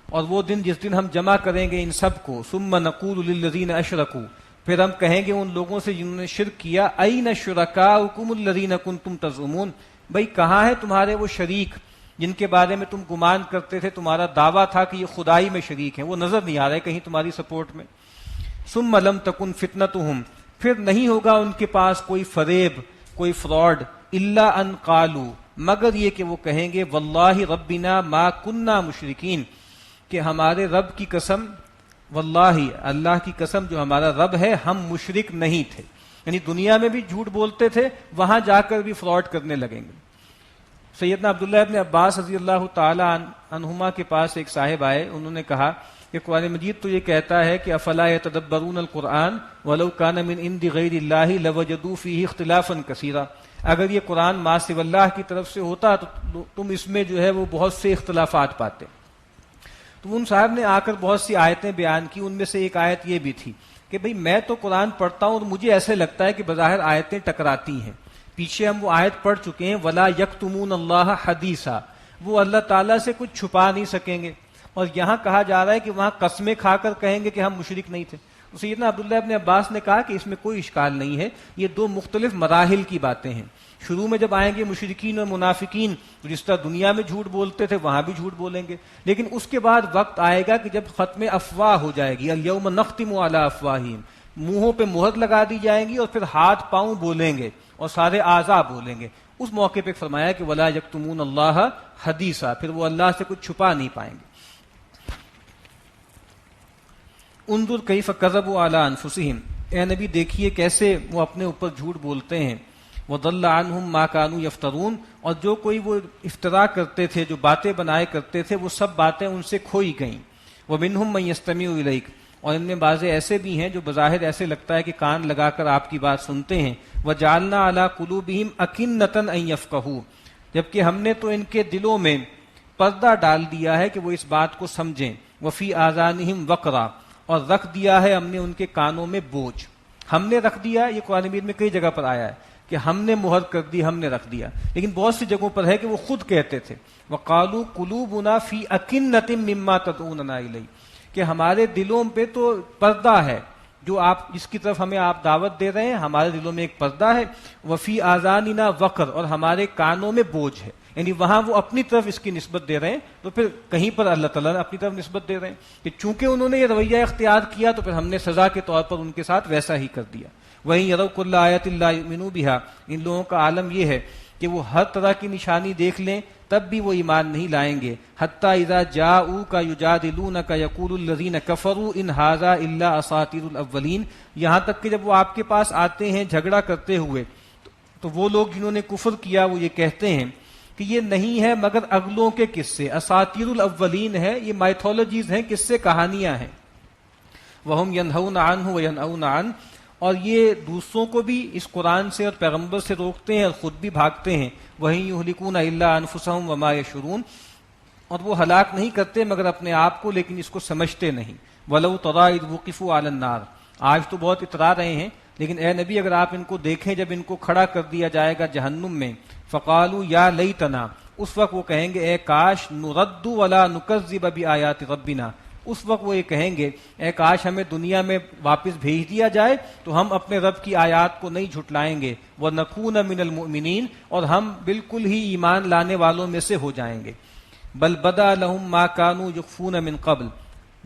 اور وہ دن جس دن ہم جمع کریں گے ان سب کو. ثم نقول للذین اشرکوا، پھر ہم کہیں گے ان لوگوں سے جنہوں نے شرک کیا، این شرکاؤکم الذین کنتم تزعمون، بھئی کہاں ہے تمہارے وہ شریک جن کے بارے میں تم گمان کرتے تھے، تمہارا دعویٰ تھا کہ یہ خدائی میں شریک ہیں، وہ نظر نہیں آ رہے کہیں تمہاری سپورٹ میں. ثم لم تکن فتنتہم، پھر نہیں ہوگا ان کے پاس کوئی فریب، کوئی فراڈ، الا ان قالوا، مگر یہ کہ وہ کہیں گے واللہ ربنا ما کننا مشرکین، کہ ہمارے رب کی قسم، واللہ اللہ کی قسم جو ہمارا رب ہے، ہم مشرک نہیں تھے. یعنی دنیا میں بھی جھوٹ بولتے تھے، وہاں جا کر بھی فراڈ کرنے لگیں گے. سیدنا عبداللہ ابن عباس رضی اللہ تعالی عنہما کے پاس ایک صاحب آئے، انہوں نے کہا کہ قرآن مجید تو یہ کہتا ہے کہ افلا یتدبرون القرآن ولو کان من عند غیر اللہ لوجدوا فیہ اختلافا کثیرا، اگر یہ قرآن ما سوی اللہ کی طرف سے ہوتا تو تم اس میں جو ہے وہ بہت سے اختلافات پاتے. تو ان صاحب نے آ کر بہت سی آیتیں بیان کی، ان میں سے ایک آیت یہ بھی تھی کہ بھئی میں تو قرآن پڑھتا ہوں اور مجھے ایسے لگتا ہے کہ بظاہر آیتیں ٹکراتی ہیں. پیچھے ہم وہ آیت پڑھ چکے ہیں ولا یکتمون اللہ حدیثا، وہ اللہ تعالیٰ سے کچھ چھپا نہیں سکیں گے. اور یہاں کہا جا رہا ہے کہ وہاں قسمیں کھا کر کہیں گے کہ ہم مشرک نہیں تھے. سیدنا عبداللہ ابن عباس نے کہا کہ اس میں کوئی اشکال نہیں ہے، یہ دو مختلف مراحل کی باتیں ہیں. شروع میں جب آئیں گے مشرکین اور منافقین، جس طرح دنیا میں جھوٹ بولتے تھے وہاں بھی جھوٹ بولیں گے، لیکن اس کے بعد وقت آئے گا کہ جب ختم افواہ ہو جائے گی، الیوم نختم علی افواہہم، منہوں پہ مہر لگا دی جائیں گی اور پھر ہاتھ پاؤں بولیں گے اور سارے اعضاء بولیں گے. اس موقع پہ فرمایا کہ ولا یکتمون اللہ حدیثا، پھر وہ اللہ سے کچھ چھپا نہیں پائیں گے. انظر کیف کذبوا علی انفسہم، اے نبی دیکھیے کیسے وہ اپنے اوپر جھوٹ بولتے ہیں. وضل عنہم ما کانوا یفترون، اور جو کوئی وہ افترا کرتے تھے، جو باتیں بنائے کرتے تھے، وہ سب باتیں ان سے کھوئی گئیں. ومنہم من یستمع الیک، اور ان میں بعض ایسے بھی ہیں جو بظاہر ایسے لگتا ہے کہ کان لگا کر آپ کی بات سنتے ہیں. وجعلنا علی قلوبہم اکنۃ ان یفقہوا، جبکہ ہم نے تو ان کے دلوں میں پردہ ڈال دیا ہے کہ وہ اس بات کو سمجھیں. وفی آذانہم وقرا، اور رکھ دیا ہے ہم نے ان کے کانوں میں بوجھ. ہم نے رکھ دیا، یہ قرآن مجید میں کئی جگہ پر آیا ہے کہ ہم نے مہر کر دی، ہم نے رکھ دیا، لیکن بہت سی جگہوں پر ہے کہ وہ خود کہتے تھے وقالوا قلوبنا فی اکنۃ مما تدعوننا الیہ، کہ ہمارے دلوں پہ تو پردہ ہے، جو آپ جس کی طرف ہمیں آپ دعوت دے رہے ہیں ہمارے دلوں میں ایک پردہ ہے. وفی آذاننا وقر، اور ہمارے کانوں میں بوجھ ہے. یعنی وہاں وہ اپنی طرف اس کی نسبت دے رہے ہیں، تو پھر کہیں پر اللہ تعالیٰ نے اپنی طرف نسبت دے رہے ہیں کہ چونکہ انہوں نے یہ رویہ اختیار کیا تو پھر ہم نے سزا کے طور پر ان کے ساتھ ویسا ہی کر دیا. وہیں یروا کل آیۃ لا یؤمنوا بہا، ان لوگوں کا عالم یہ ہے کہ وہ ہر طرح کی نشانی دیکھ لیں تب بھی وہ ایمان نہیں لائیں گے. حتی اذا جاؤوک یجادلونک یقول الذین کفروا ان ھذا الا اساطیر الاولین، یہاں تک کہ جب وہ آپ کے پاس آتے ہیں جھگڑا کرتے ہوئے تو وہ لوگ جنہوں نے کفر کیا وہ یہ کہتے ہیں کہ یہ نہیں ہے مگر اگلوں کے قصے. اساطیر الاولین ہے، یہ مائتھولوجیز ہیں، قصے کہانیاں ہیں. وہم ینہون عنہ وینأون عنہ، اور یہ دوسروں کو بھی اس قرآن سے اور پیغمبر سے روکتے ہیں اور خود بھی بھاگتے ہیں. وَإِن يُهْلِكُونَ إِلَّا أَنفُسَهُمْ وَمَا يَشْعُرُونَ، اور وہ ہلاک نہیں کرتے مگر اپنے آپ کو، لیکن اس کو سمجھتے نہیں. وَلَوْ تَرَىٰ إِذْ وُقِفُوا عَلَى النَّارِ، آج تو بہت اترا رہے ہیں لیکن اے نبی اگر آپ ان کو دیکھیں جب ان کو کھڑا کر دیا جائے گا جہنم میں، فَقَالُوا يَا لَيْتَنَا، اس وقت وہ کہیں گے اے کاش، نُرَدُّ وَلَا نُكَذِّبَ بِآيَاتِ رَبِّنَا، اس وقت وہ یہ کہیں گے اے کاش ہمیں دنیا میں واپس بھیج دیا جائے تو ہم اپنے رب کی آیات کو نہیں جھٹلائیں گے. وَنَكُونَ مِنَ الْمُؤْمِنِينَ، اور ہم بالکل ہی ایمان لانے والوں میں سے ہو جائیں گے. بل بدا لہم ما کانوا یخفون من قبل،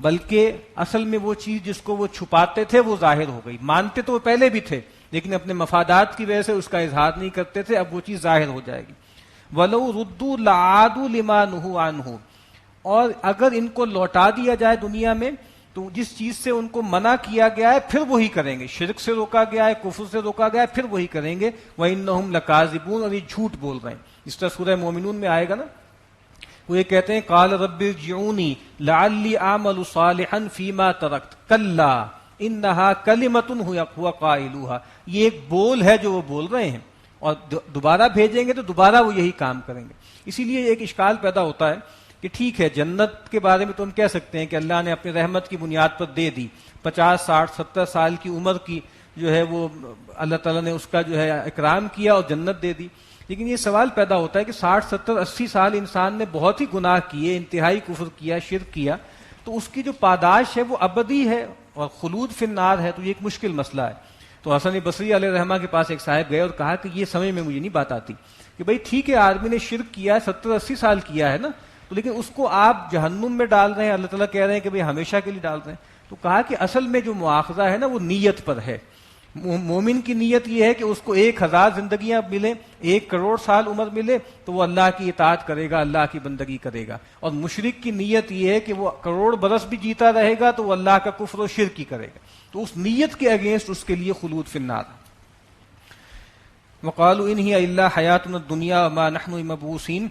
بلکہ اصل میں وہ چیز جس کو وہ چھپاتے تھے وہ ظاہر ہو گئی. مانتے تو وہ پہلے بھی تھے لیکن اپنے مفادات کی وجہ سے اس کا اظہار نہیں کرتے تھے، اب وہ چیز ظاہر ہو جائے گی. وَلَوْ رُدُّوا لَعَادُوا لِمَا نُهُوا عَنْهُ، اور اگر ان کو لوٹا دیا جائے دنیا میں تو جس چیز سے ان کو منع کیا گیا ہے پھر وہی کریں گے. شرک سے روکا گیا ہے، کفر سے روکا گیا ہے، پھر وہی کریں گے. وَإِنَّهُمْ لَكَاذِبُونَ، اور یہ جھوٹ بول رہے ہیں. اس طرح سورہ مومنون میں آئے گا نا وہ یہ کہتے ہیں قال رب ارجعونی لعلی اعمل صالحا فیما ترکت کلا انہا کلمۃ ہوا قائلوہا، یہ ایک بول ہے جو وہ بول رہے ہیں، اور دوبارہ بھیجیں گے تو دوبارہ وہ یہی کام کریں گے۔ اسی لیے ایک اشکال پیدا ہوتا ہے کہ ٹھیک ہے جنت کے بارے میں تو ہم کہہ سکتے ہیں کہ اللہ نے اپنی رحمت کی بنیاد پر دے دی، 50 60 70 سال کی عمر کی جو ہے وہ اللہ تعالیٰ نے اس کا جو ہے اکرام کیا اور جنت دے دی، لیکن یہ سوال پیدا ہوتا ہے کہ 60 70 80 سال انسان نے بہت ہی گناہ کیے، انتہائی کفر کیا، شرک کیا، تو اس کی جو پاداش ہے وہ ابدی ہے اور خلود فی النار ہے، تو یہ ایک مشکل مسئلہ ہے۔ تو حسن بصری علیہ رحمہ کے پاس ایک صاحب گئے اور کہا کہ یہ سمجھ میں مجھے نہیں بات آتی کہ بھئی ٹھیک ہے آدمی نے شرک کیا 70 80 سال کیا ہے نا، تو لیکن اس کو آپ جہنم میں ڈال رہے ہیں، اللہ تعالیٰ کہہ رہے ہیں کہ بھئی ہمیشہ کے لیے ڈال رہے ہیں۔ تو کہا کہ اصل میں جو مواخذہ ہے نا وہ نیت پر ہے۔ مومن کی نیت یہ ہے کہ اس کو 1000 زندگیاں ملیں، 1 کروڑ سال عمر ملے تو وہ اللہ کی اطاعت کرے گا، اللہ کی بندگی کرے گا، اور مشرک کی نیت یہ ہے کہ وہ کروڑ برس بھی جیتا رہے گا تو وہ اللہ کا کفر و شرک ہی کرے گا، تو اس نیت کے اگینسٹ اس کے لیے خلود فی النار۔ وقالوا ان هي الا حیاتنا الدنیا وما نحن بمبعوثین،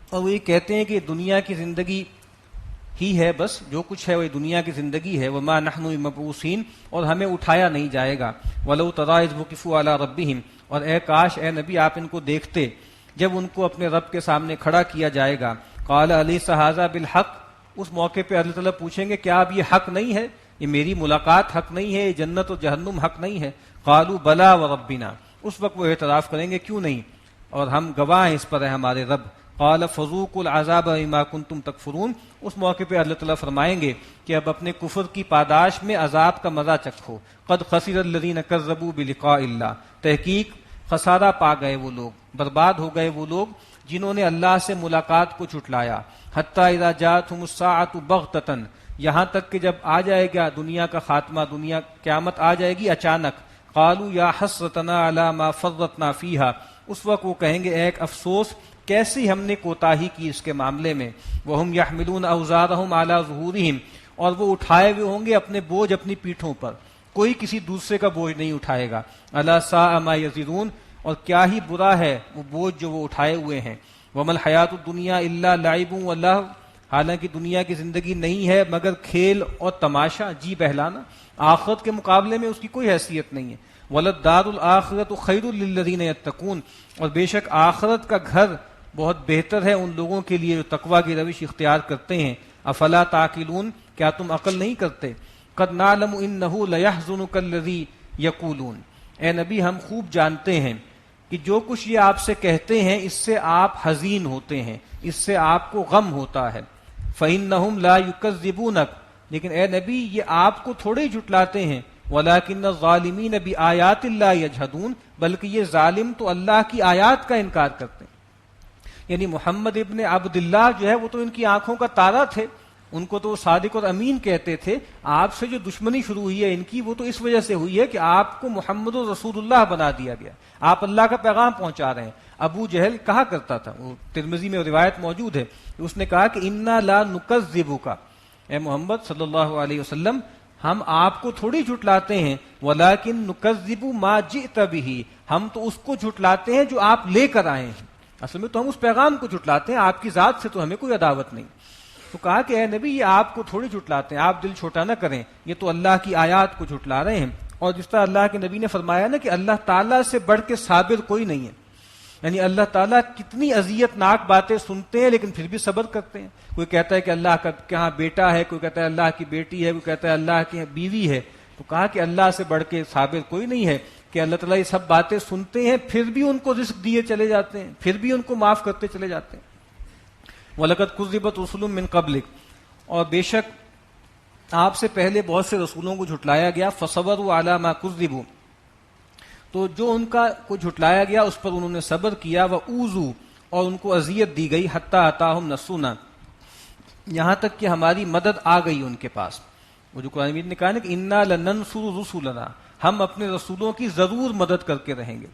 اور وہ یہ کہتے ہیں کہ دنیا کی زندگی ہی ہے، بس جو کچھ ہے وہ دنیا کی زندگی ہے، وما نحن بمبعوثین، اور ہمیں اٹھایا نہیں جائے گا۔ ولو تری اذ وقفوا علی ربہم، اور اے کاش اے نبی آپ ان کو دیکھتے جب ان کو اپنے رب کے سامنے کھڑا کیا جائے گا۔ قال الیس ھذا بالحق، اس موقع پہ اللہ تعالیٰ پوچھیں گے کیا اب یہ حق نہیں ہے، یہ میری ملاقات حق نہیں ہے، یہ جنت و جہنم حق نہیں ہے؟ قالوا بلا وربنا، اس وقت وہ اعتراف کریں گے کیوں نہیں، اور ہم گواہ ہیں اس پر ہے ہمارے رب۔ قال فذوقوا العذاب بما کنتم تکفرون، اس موقع پہ اللہ تعالیٰ فرمائیں گے کہ اب اپنے کفر کی پاداش میں عذاب کا مزہ چکھو۔ قد خسر الذین کذبوا بلقاء اللہ، تحقیق خسارہ پا گئے وہ لوگ، برباد ہو گئے وہ لوگ جنہوں نے اللہ سے ملاقات کو جھٹلایا۔ حتی اذا جاءتهم الساعۃ بغتۃ، یہاں تک کہ جب آ جائے گا دنیا کا خاتمہ، دنیا قیامت آ جائے گی اچانک۔ قالوا یا حسرتنا علی ما فرطنا فیہا، اس وقت وہ کہیں گے ایک افسوس کیسی ہم نے کوتاہی کی اس کے معاملے میں۔ وہم یحملون اوزارہم علی ظہورہم، اور وہ اٹھائے ہوئے ہوں گے اپنے بوجھ اپنی پیٹھوں پر، کوئی کسی دوسرے کا بوجھ نہیں اٹھائے گا۔ الا ساء ما یزرون، اور کیا ہی برا ہے وہ بوجھ جو وہ اٹھائے ہوئے ہیں۔ وما الحیات الدنیا الا لعب ولہو، حالانکہ دنیا کی زندگی نہیں ہے مگر کھیل اور تماشا، جی بہلانا، آخرت کے مقابلے میں اس کی کوئی حیثیت نہیں ہے۔ وَلَلدَّارُ الْآخِرَةُ خَيْرٌ لِلَّذِينَ يَتَّقُونَ، اور بے شک آخرت کا گھر بہت بہتر ہے ان لوگوں کے لیے جو تقویٰ کی روش اختیار کرتے ہیں۔ افلا تعقلون، کیا تم عقل نہیں کرتے؟ قد نعلم انہ لیحزنک الذی یقولون، اے نبی ہم خوب جانتے ہیں کہ جو کچھ یہ آپ سے کہتے ہیں اس سے آپ حزین ہوتے ہیں، اس سے آپ کو غم ہوتا ہے۔ فإنہم لا یکذبونک، لیکن اے نبی یہ آپ کو تھوڑے ہی جھٹلاتے ہیں۔ ولیکن الظالمین بآیات اللہ یجحدون، بلکہ یہ ظالم تو اللہ کی آیات کا انکار کرتے ہیں۔ یعنی محمد ابن عبداللہ جو ہے وہ تو ان کی آنکھوں کا تارا تھے، ان کو تو صادق اور امین کہتے تھے۔ آپ سے جو دشمنی شروع ہوئی ہے ان کی، وہ تو اس وجہ سے ہوئی ہے کہ آپ کو محمد رسول اللہ بنا دیا گیا، آپ اللہ کا پیغام پہنچا رہے ہیں۔ ابو جہل کہا کرتا تھا، وہ ترمذی میں روایت موجود ہے، اس نے کہا کہ انا لا نکذبک، اے محمد صلی اللہ علیہ وسلم ہم آپ کو تھوڑی جھٹلاتے ہیں، ولیکن نکذب ما جئت بہ، ہم تو اس کو جھٹلاتے ہیں جو آپ لے کر آئے ہیں، اصل میں تو ہم اس پیغام کو جھٹلاتے ہیں، آپ کی ذات سے تو ہمیں کوئی عداوت نہیں۔ تو کہا کہ اے نبی یہ آپ کو تھوڑی جھٹلاتے ہیں، آپ دل چھوٹا نہ کریں، یہ تو اللہ کی آیات کو جھٹلا رہے ہیں۔ اور جس طرح اللہ کے نبی نے فرمایا نا کہ اللہ تعالیٰ سے بڑھ کے صابر کوئی نہیں ہے، یعنی اللہ تعالیٰ کتنی اذیت ناک باتیں سنتے ہیں لیکن پھر بھی صبر کرتے ہیں۔ کوئی کہتا ہے کہ اللہ کا کہاں بیٹا ہے، کوئی کہتا ہے اللہ کی بیٹی ہے، کوئی کہتا ہے اللہ کی بیوی ہے، تو کہا کہ اللہ سے بڑھ کے صابر کوئی نہیں ہے کہ اللہ تعالیٰ یہ سب باتیں سنتے ہیں پھر بھی ان کو رزق دیے چلے جاتے ہیں، پھر بھی ان کو معاف کرتے چلے جاتے ہیں۔ وَلَقَدْ كُذِّبَتْ رُسُلٌ مِّن قَبْلِكَ، اور بے شک آپ سے پہلے بہت سے رسولوں کو جھٹلایا گیا۔ فَصَبَرُوا عَلَىٰ مَا كُذِّبُوا، تو جو ان کا کو جھٹلایا گیا اس پر انہوں نے صبر کیا۔ وَأُوذُوا، اور ان کو اذیت دی گئی۔ حَتَّىٰ أَتَاهُمْ نَصْرُنَا، یہاں تک کہ ہماری مدد آ گئی ان کے پاس۔ وہ جو قرآن مجید نے کہا نا کہ اِنَّا لَنَنصُرُ رُسُلَنَا، ہم اپنے رسولوں کی ضرور مدد کر کے رہیں گے۔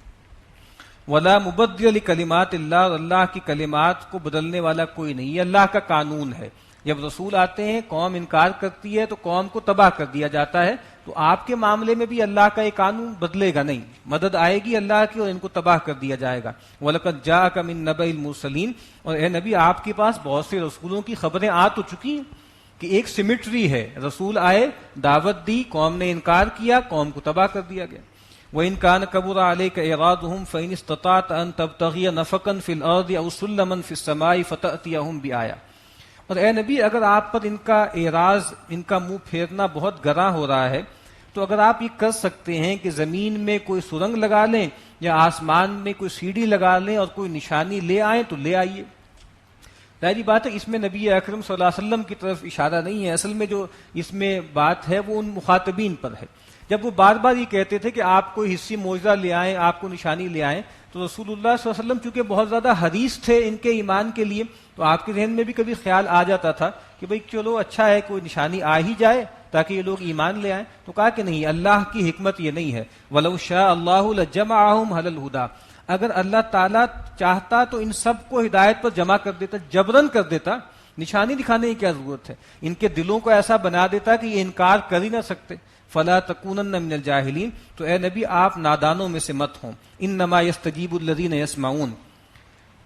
وَلَا مُبَدِّلَ لِكَلِمَاتِ اللَّهِ، اور اللہ کی کلمات کو بدلنے والا کوئی نہیں، یہ اللہ کا قانون ہے۔ جب رسول آتے ہیں قوم انکار کرتی ہے تو قوم کو تباہ کر دیا جاتا ہے، تو آپ کے معاملے میں بھی اللہ کا ایک قانون بدلے گا نہیں، مدد آئے گی اللہ کی اور ان کو تباہ کر دیا جائے گا۔ وَلَقَدْ جَاءَكَ مِن نَبَإِ الْمُرْسَلِينَ، اور اے نبی آپ کے پاس بہت سے رسولوں کی خبریں آ تو چکی ہیں کہ ایک سیمیٹری ہے، رسول آئے، دعوت دی، قوم نے انکار کیا، قوم کو تباہ کر دیا گیا۔ وَإِن كَانَ كَبُرَ عَلَيْكَ إِعْرَاضُهُمْ فَإِنِ اسْتَطَعْتَ أَن تَبْتَغِيَ نَفَقًا فِي الْأَرْضِ أَوْ سُلَّمًا فِي السَّمَاءِ فَتَأْتِيَهُمْ بِآيَةٍ، اور اے نبی اگر آپ پر ان کا اعراض، ان کا منہ پھیرنا بہت گراں ہو رہا ہے تو اگر آپ یہ کر سکتے ہیں کہ زمین میں کوئی سرنگ لگا لیں یا آسمان میں کوئی سیڑھی لگا لیں اور کوئی نشانی لے آئیں تو لے آئیے۔ ظاہری بات ہے اس میں نبی اکرم صلی اللہ علیہ وسلم کی طرف اشارہ نہیں ہے، اصل میں جو اس میں بات ہے وہ ان مخاطبین پر ہے۔ جب وہ بار بار یہ کہتے تھے کہ آپ کوئی حصی معجزہ لے آئیں، آپ کو نشانی لے آئیں، تو رسول اللہ صلی اللہ علیہ وسلم چونکہ بہت زیادہ حریص تھے ان کے ایمان کے لیے، تو آپ کے ذہن میں بھی کبھی خیال آ جاتا تھا کہ بھئی چلو اچھا ہے کوئی نشانی آ ہی جائے تاکہ یہ لوگ ایمان لے آئیں۔ تو کہا کہ نہیں، اللہ کی حکمت یہ نہیں ہے، وَلَوْ شَاءَ اللَّهُ لَجَمَعَهُمْ عَلَى الْهُدَىٰ، اگر اللہ تعالیٰ چاہتا تو ان سب کو ہدایت پر جمع کر دیتا، جبرن کر دیتا، نشانی دکھانے کی کیا ضرورت ہے، ان کے دلوں کو ایسا بنا دیتا کہ یہ انکار کر ہی نہ سکتے۔ فَلَا تَكُونَنَّ مِنَ الْجَاهِلِينَ، تو اے نبی آپ نادانوں میں سے مت ہوں۔ إِنَّمَا يَسْتَجِيبُ الَّذِينَ يَسْمَعُونَ،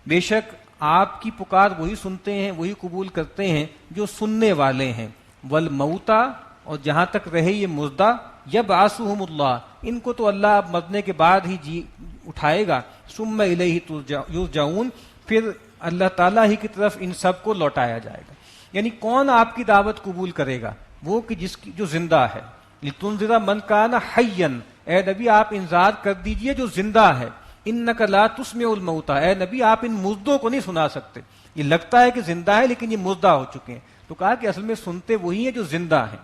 بے شک آپ کی پکار وہی سنتے ہیں، وہی قبول کرتے ہیں جو سننے والے ہیں۔ وَالْمَوْتَى، اور جہاں تک رہے یہ مردہ، یبعثہم اللہ، ان کو تو اللہ اب مرنے کے بعد ہی جی اٹھائے گا۔ ثم الیہ یرجعون، پھر اللہ تعالیٰ ہی کی طرف ان سب کو لوٹایا جائے گا۔ یعنی کون آپ کی دعوت قبول کرے گا؟ وہ کہ جو زندہ ہے۔ لتنذر من کان حیا، اے نبی آپ انذار کر دیجئے جو زندہ ہے۔ انک لا تسمع الموتى، اے نبی آپ ان مردوں کو نہیں سنا سکتے، یہ لگتا ہے کہ زندہ ہے لیکن یہ مردہ ہو چکے ہیں۔ تو کہا کہ اصل میں سنتے وہی ہیں جو زندہ ہیں۔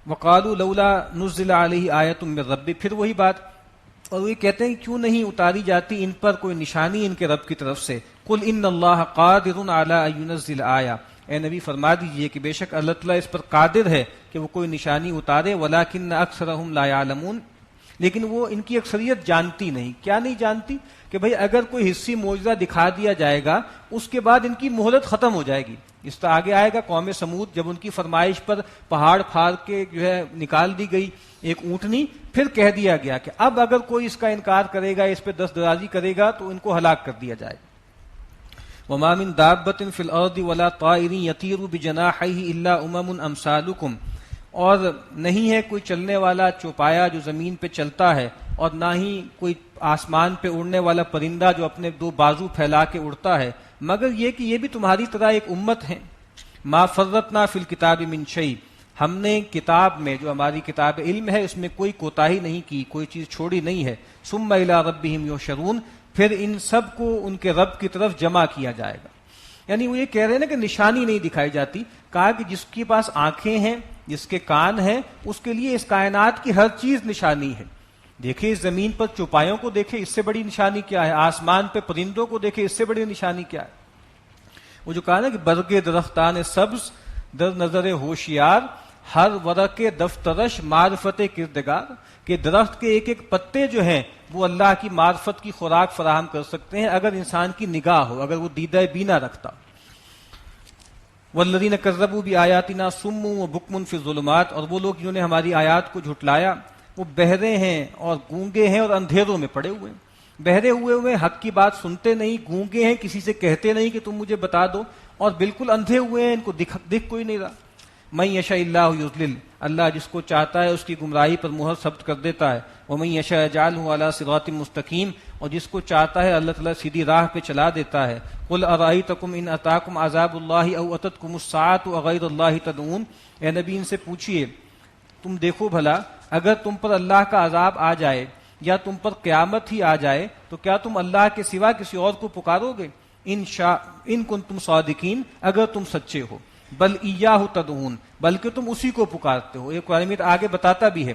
وقالوا لولا نزل علیہ آیۃ من ربہ، پھر وہی بات، اور وہ کہتے ہیں کیوں نہیں اتاری جاتی ان پر کوئی نشانی ان کے رب کی طرف سے۔ قل ان اللہ قادر علی ان ینزل آیہ، اے نبی فرما دیجئے کہ بے شک اللہ تعالیٰ اس پر قادر ہے کہ وہ کوئی نشانی اتارے، ولکن اکثرہم لا یعلمون، لیکن وہ ان کی اکثریت جانتی نہیں۔ کیا نہیں جانتی؟ کہ بھئی اگر کوئی حصی معجزہ دکھا دیا جائے گا اس کے بعد ان کی مہلت ختم ہو جائے گی۔ اس طرح آگے آئے گا قوم سمود، جب ان کی فرمائش پر پہاڑ پھاڑ کے جو ہے نکال دی گئی ایک اونٹنی، پھر کہہ دیا گیا کہ اب اگر کوئی اس کا انکار کرے گا، اس پہ دست درازی کرے گا تو ان کو ہلاک کر دیا جائے گا۔ وما من دابة في الارض ولا طائر يطير بجناحيه الا امثالكم، اور نہیں ہے کوئی چلنے والا چوپایا جو زمین پہ چلتا ہے، اور نہ ہی کوئی آسمان پہ اڑنے والا پرندہ جو اپنے دو بازو پھیلا کے اڑتا ہے، مگر یہ کہ یہ بھی تمہاری طرح ایک امت ہے۔ ما فرطنا فی الکتاب من شیء، ہم نے کتاب میں، جو ہماری کتاب علم ہے، اس میں کوئی کوتاہی نہیں کی، کوئی چیز چھوڑی نہیں ہے۔ ثم الی ربہم یحشرون، پھر ان سب کو ان کے رب کی طرف جمع کیا جائے گا۔ یعنی وہ یہ کہہ رہے ہیں نا کہ نشانی نہیں دکھائی جاتی، کہا کہ جس کے پاس آنکھیں ہیں، جس کے کان ہیں، اس کے لیے اس کائنات کی ہر چیز نشانی ہے۔ دیکھیں اس زمین پر چوپایوں کو دیکھیں، اس سے بڑی نشانی کیا ہے؟ آسمان پہ پرندوں کو دیکھیں، اس سے بڑی نشانی کیا ہے؟ وہ جو کہا نا کہ برگ درختان سبز در نظر ہوشیار، ہر ورق دفترش معرفت کردگار، کہ درخت کے ایک ایک پتے جو ہیں وہ اللہ کی معرفت کی خوراک فراہم کر سکتے ہیں اگر انسان کی نگاہ ہو، اگر وہ دیدہ بینا رکھتا۔ والذین کذبوا بآیاتنا صم وبکم فی الظلمات، اور وہ لوگ جنہوں نے ہماری آیات کو جھٹلایا وہ بہرے ہیں اور گونگے ہیں اور اندھیروں میں پڑے ہوئے ہیں۔ بہرے ہوئے حق کی بات سنتے نہیں، گونگے ہیں، کسی سے کہتے نہیں کہ تم مجھے بتا دو، اور بالکل اندھے ہوئے ہیں، ان کو دکھ کوئی نہیں رہا۔ من یشاء اللہ یضلل، اللہ جس کو چاہتا ہے اس کی گمراہی پر مہر ثبت کر دیتا ہے۔ ومن یشاء یجعلہ علی صراط مستقیم، اور جس کو چاہتا ہے اللہ تعالیٰ سیدھی راہ پہ چلا دیتا ہے۔ قل ارأیتکم ان اتاکم عذاب اللہ او اتتکم الساعۃ اغیر اللہ تدعون، اے نبی ان سے پوچھئے تم دیکھو بھلا اگر تم پر اللہ کا عذاب آ جائے یا تم پر قیامت ہی آ جائے تو کیا تم اللہ کے سوا کسی اور کو پکارو گے؟ ان کنتم صادقین، اگر تم سچے ہو۔ بل ایاہ تدعون، بلکہ تم اسی کو پکارتے ہو۔ ایک قرآن میں آگے بتاتا بھی ہے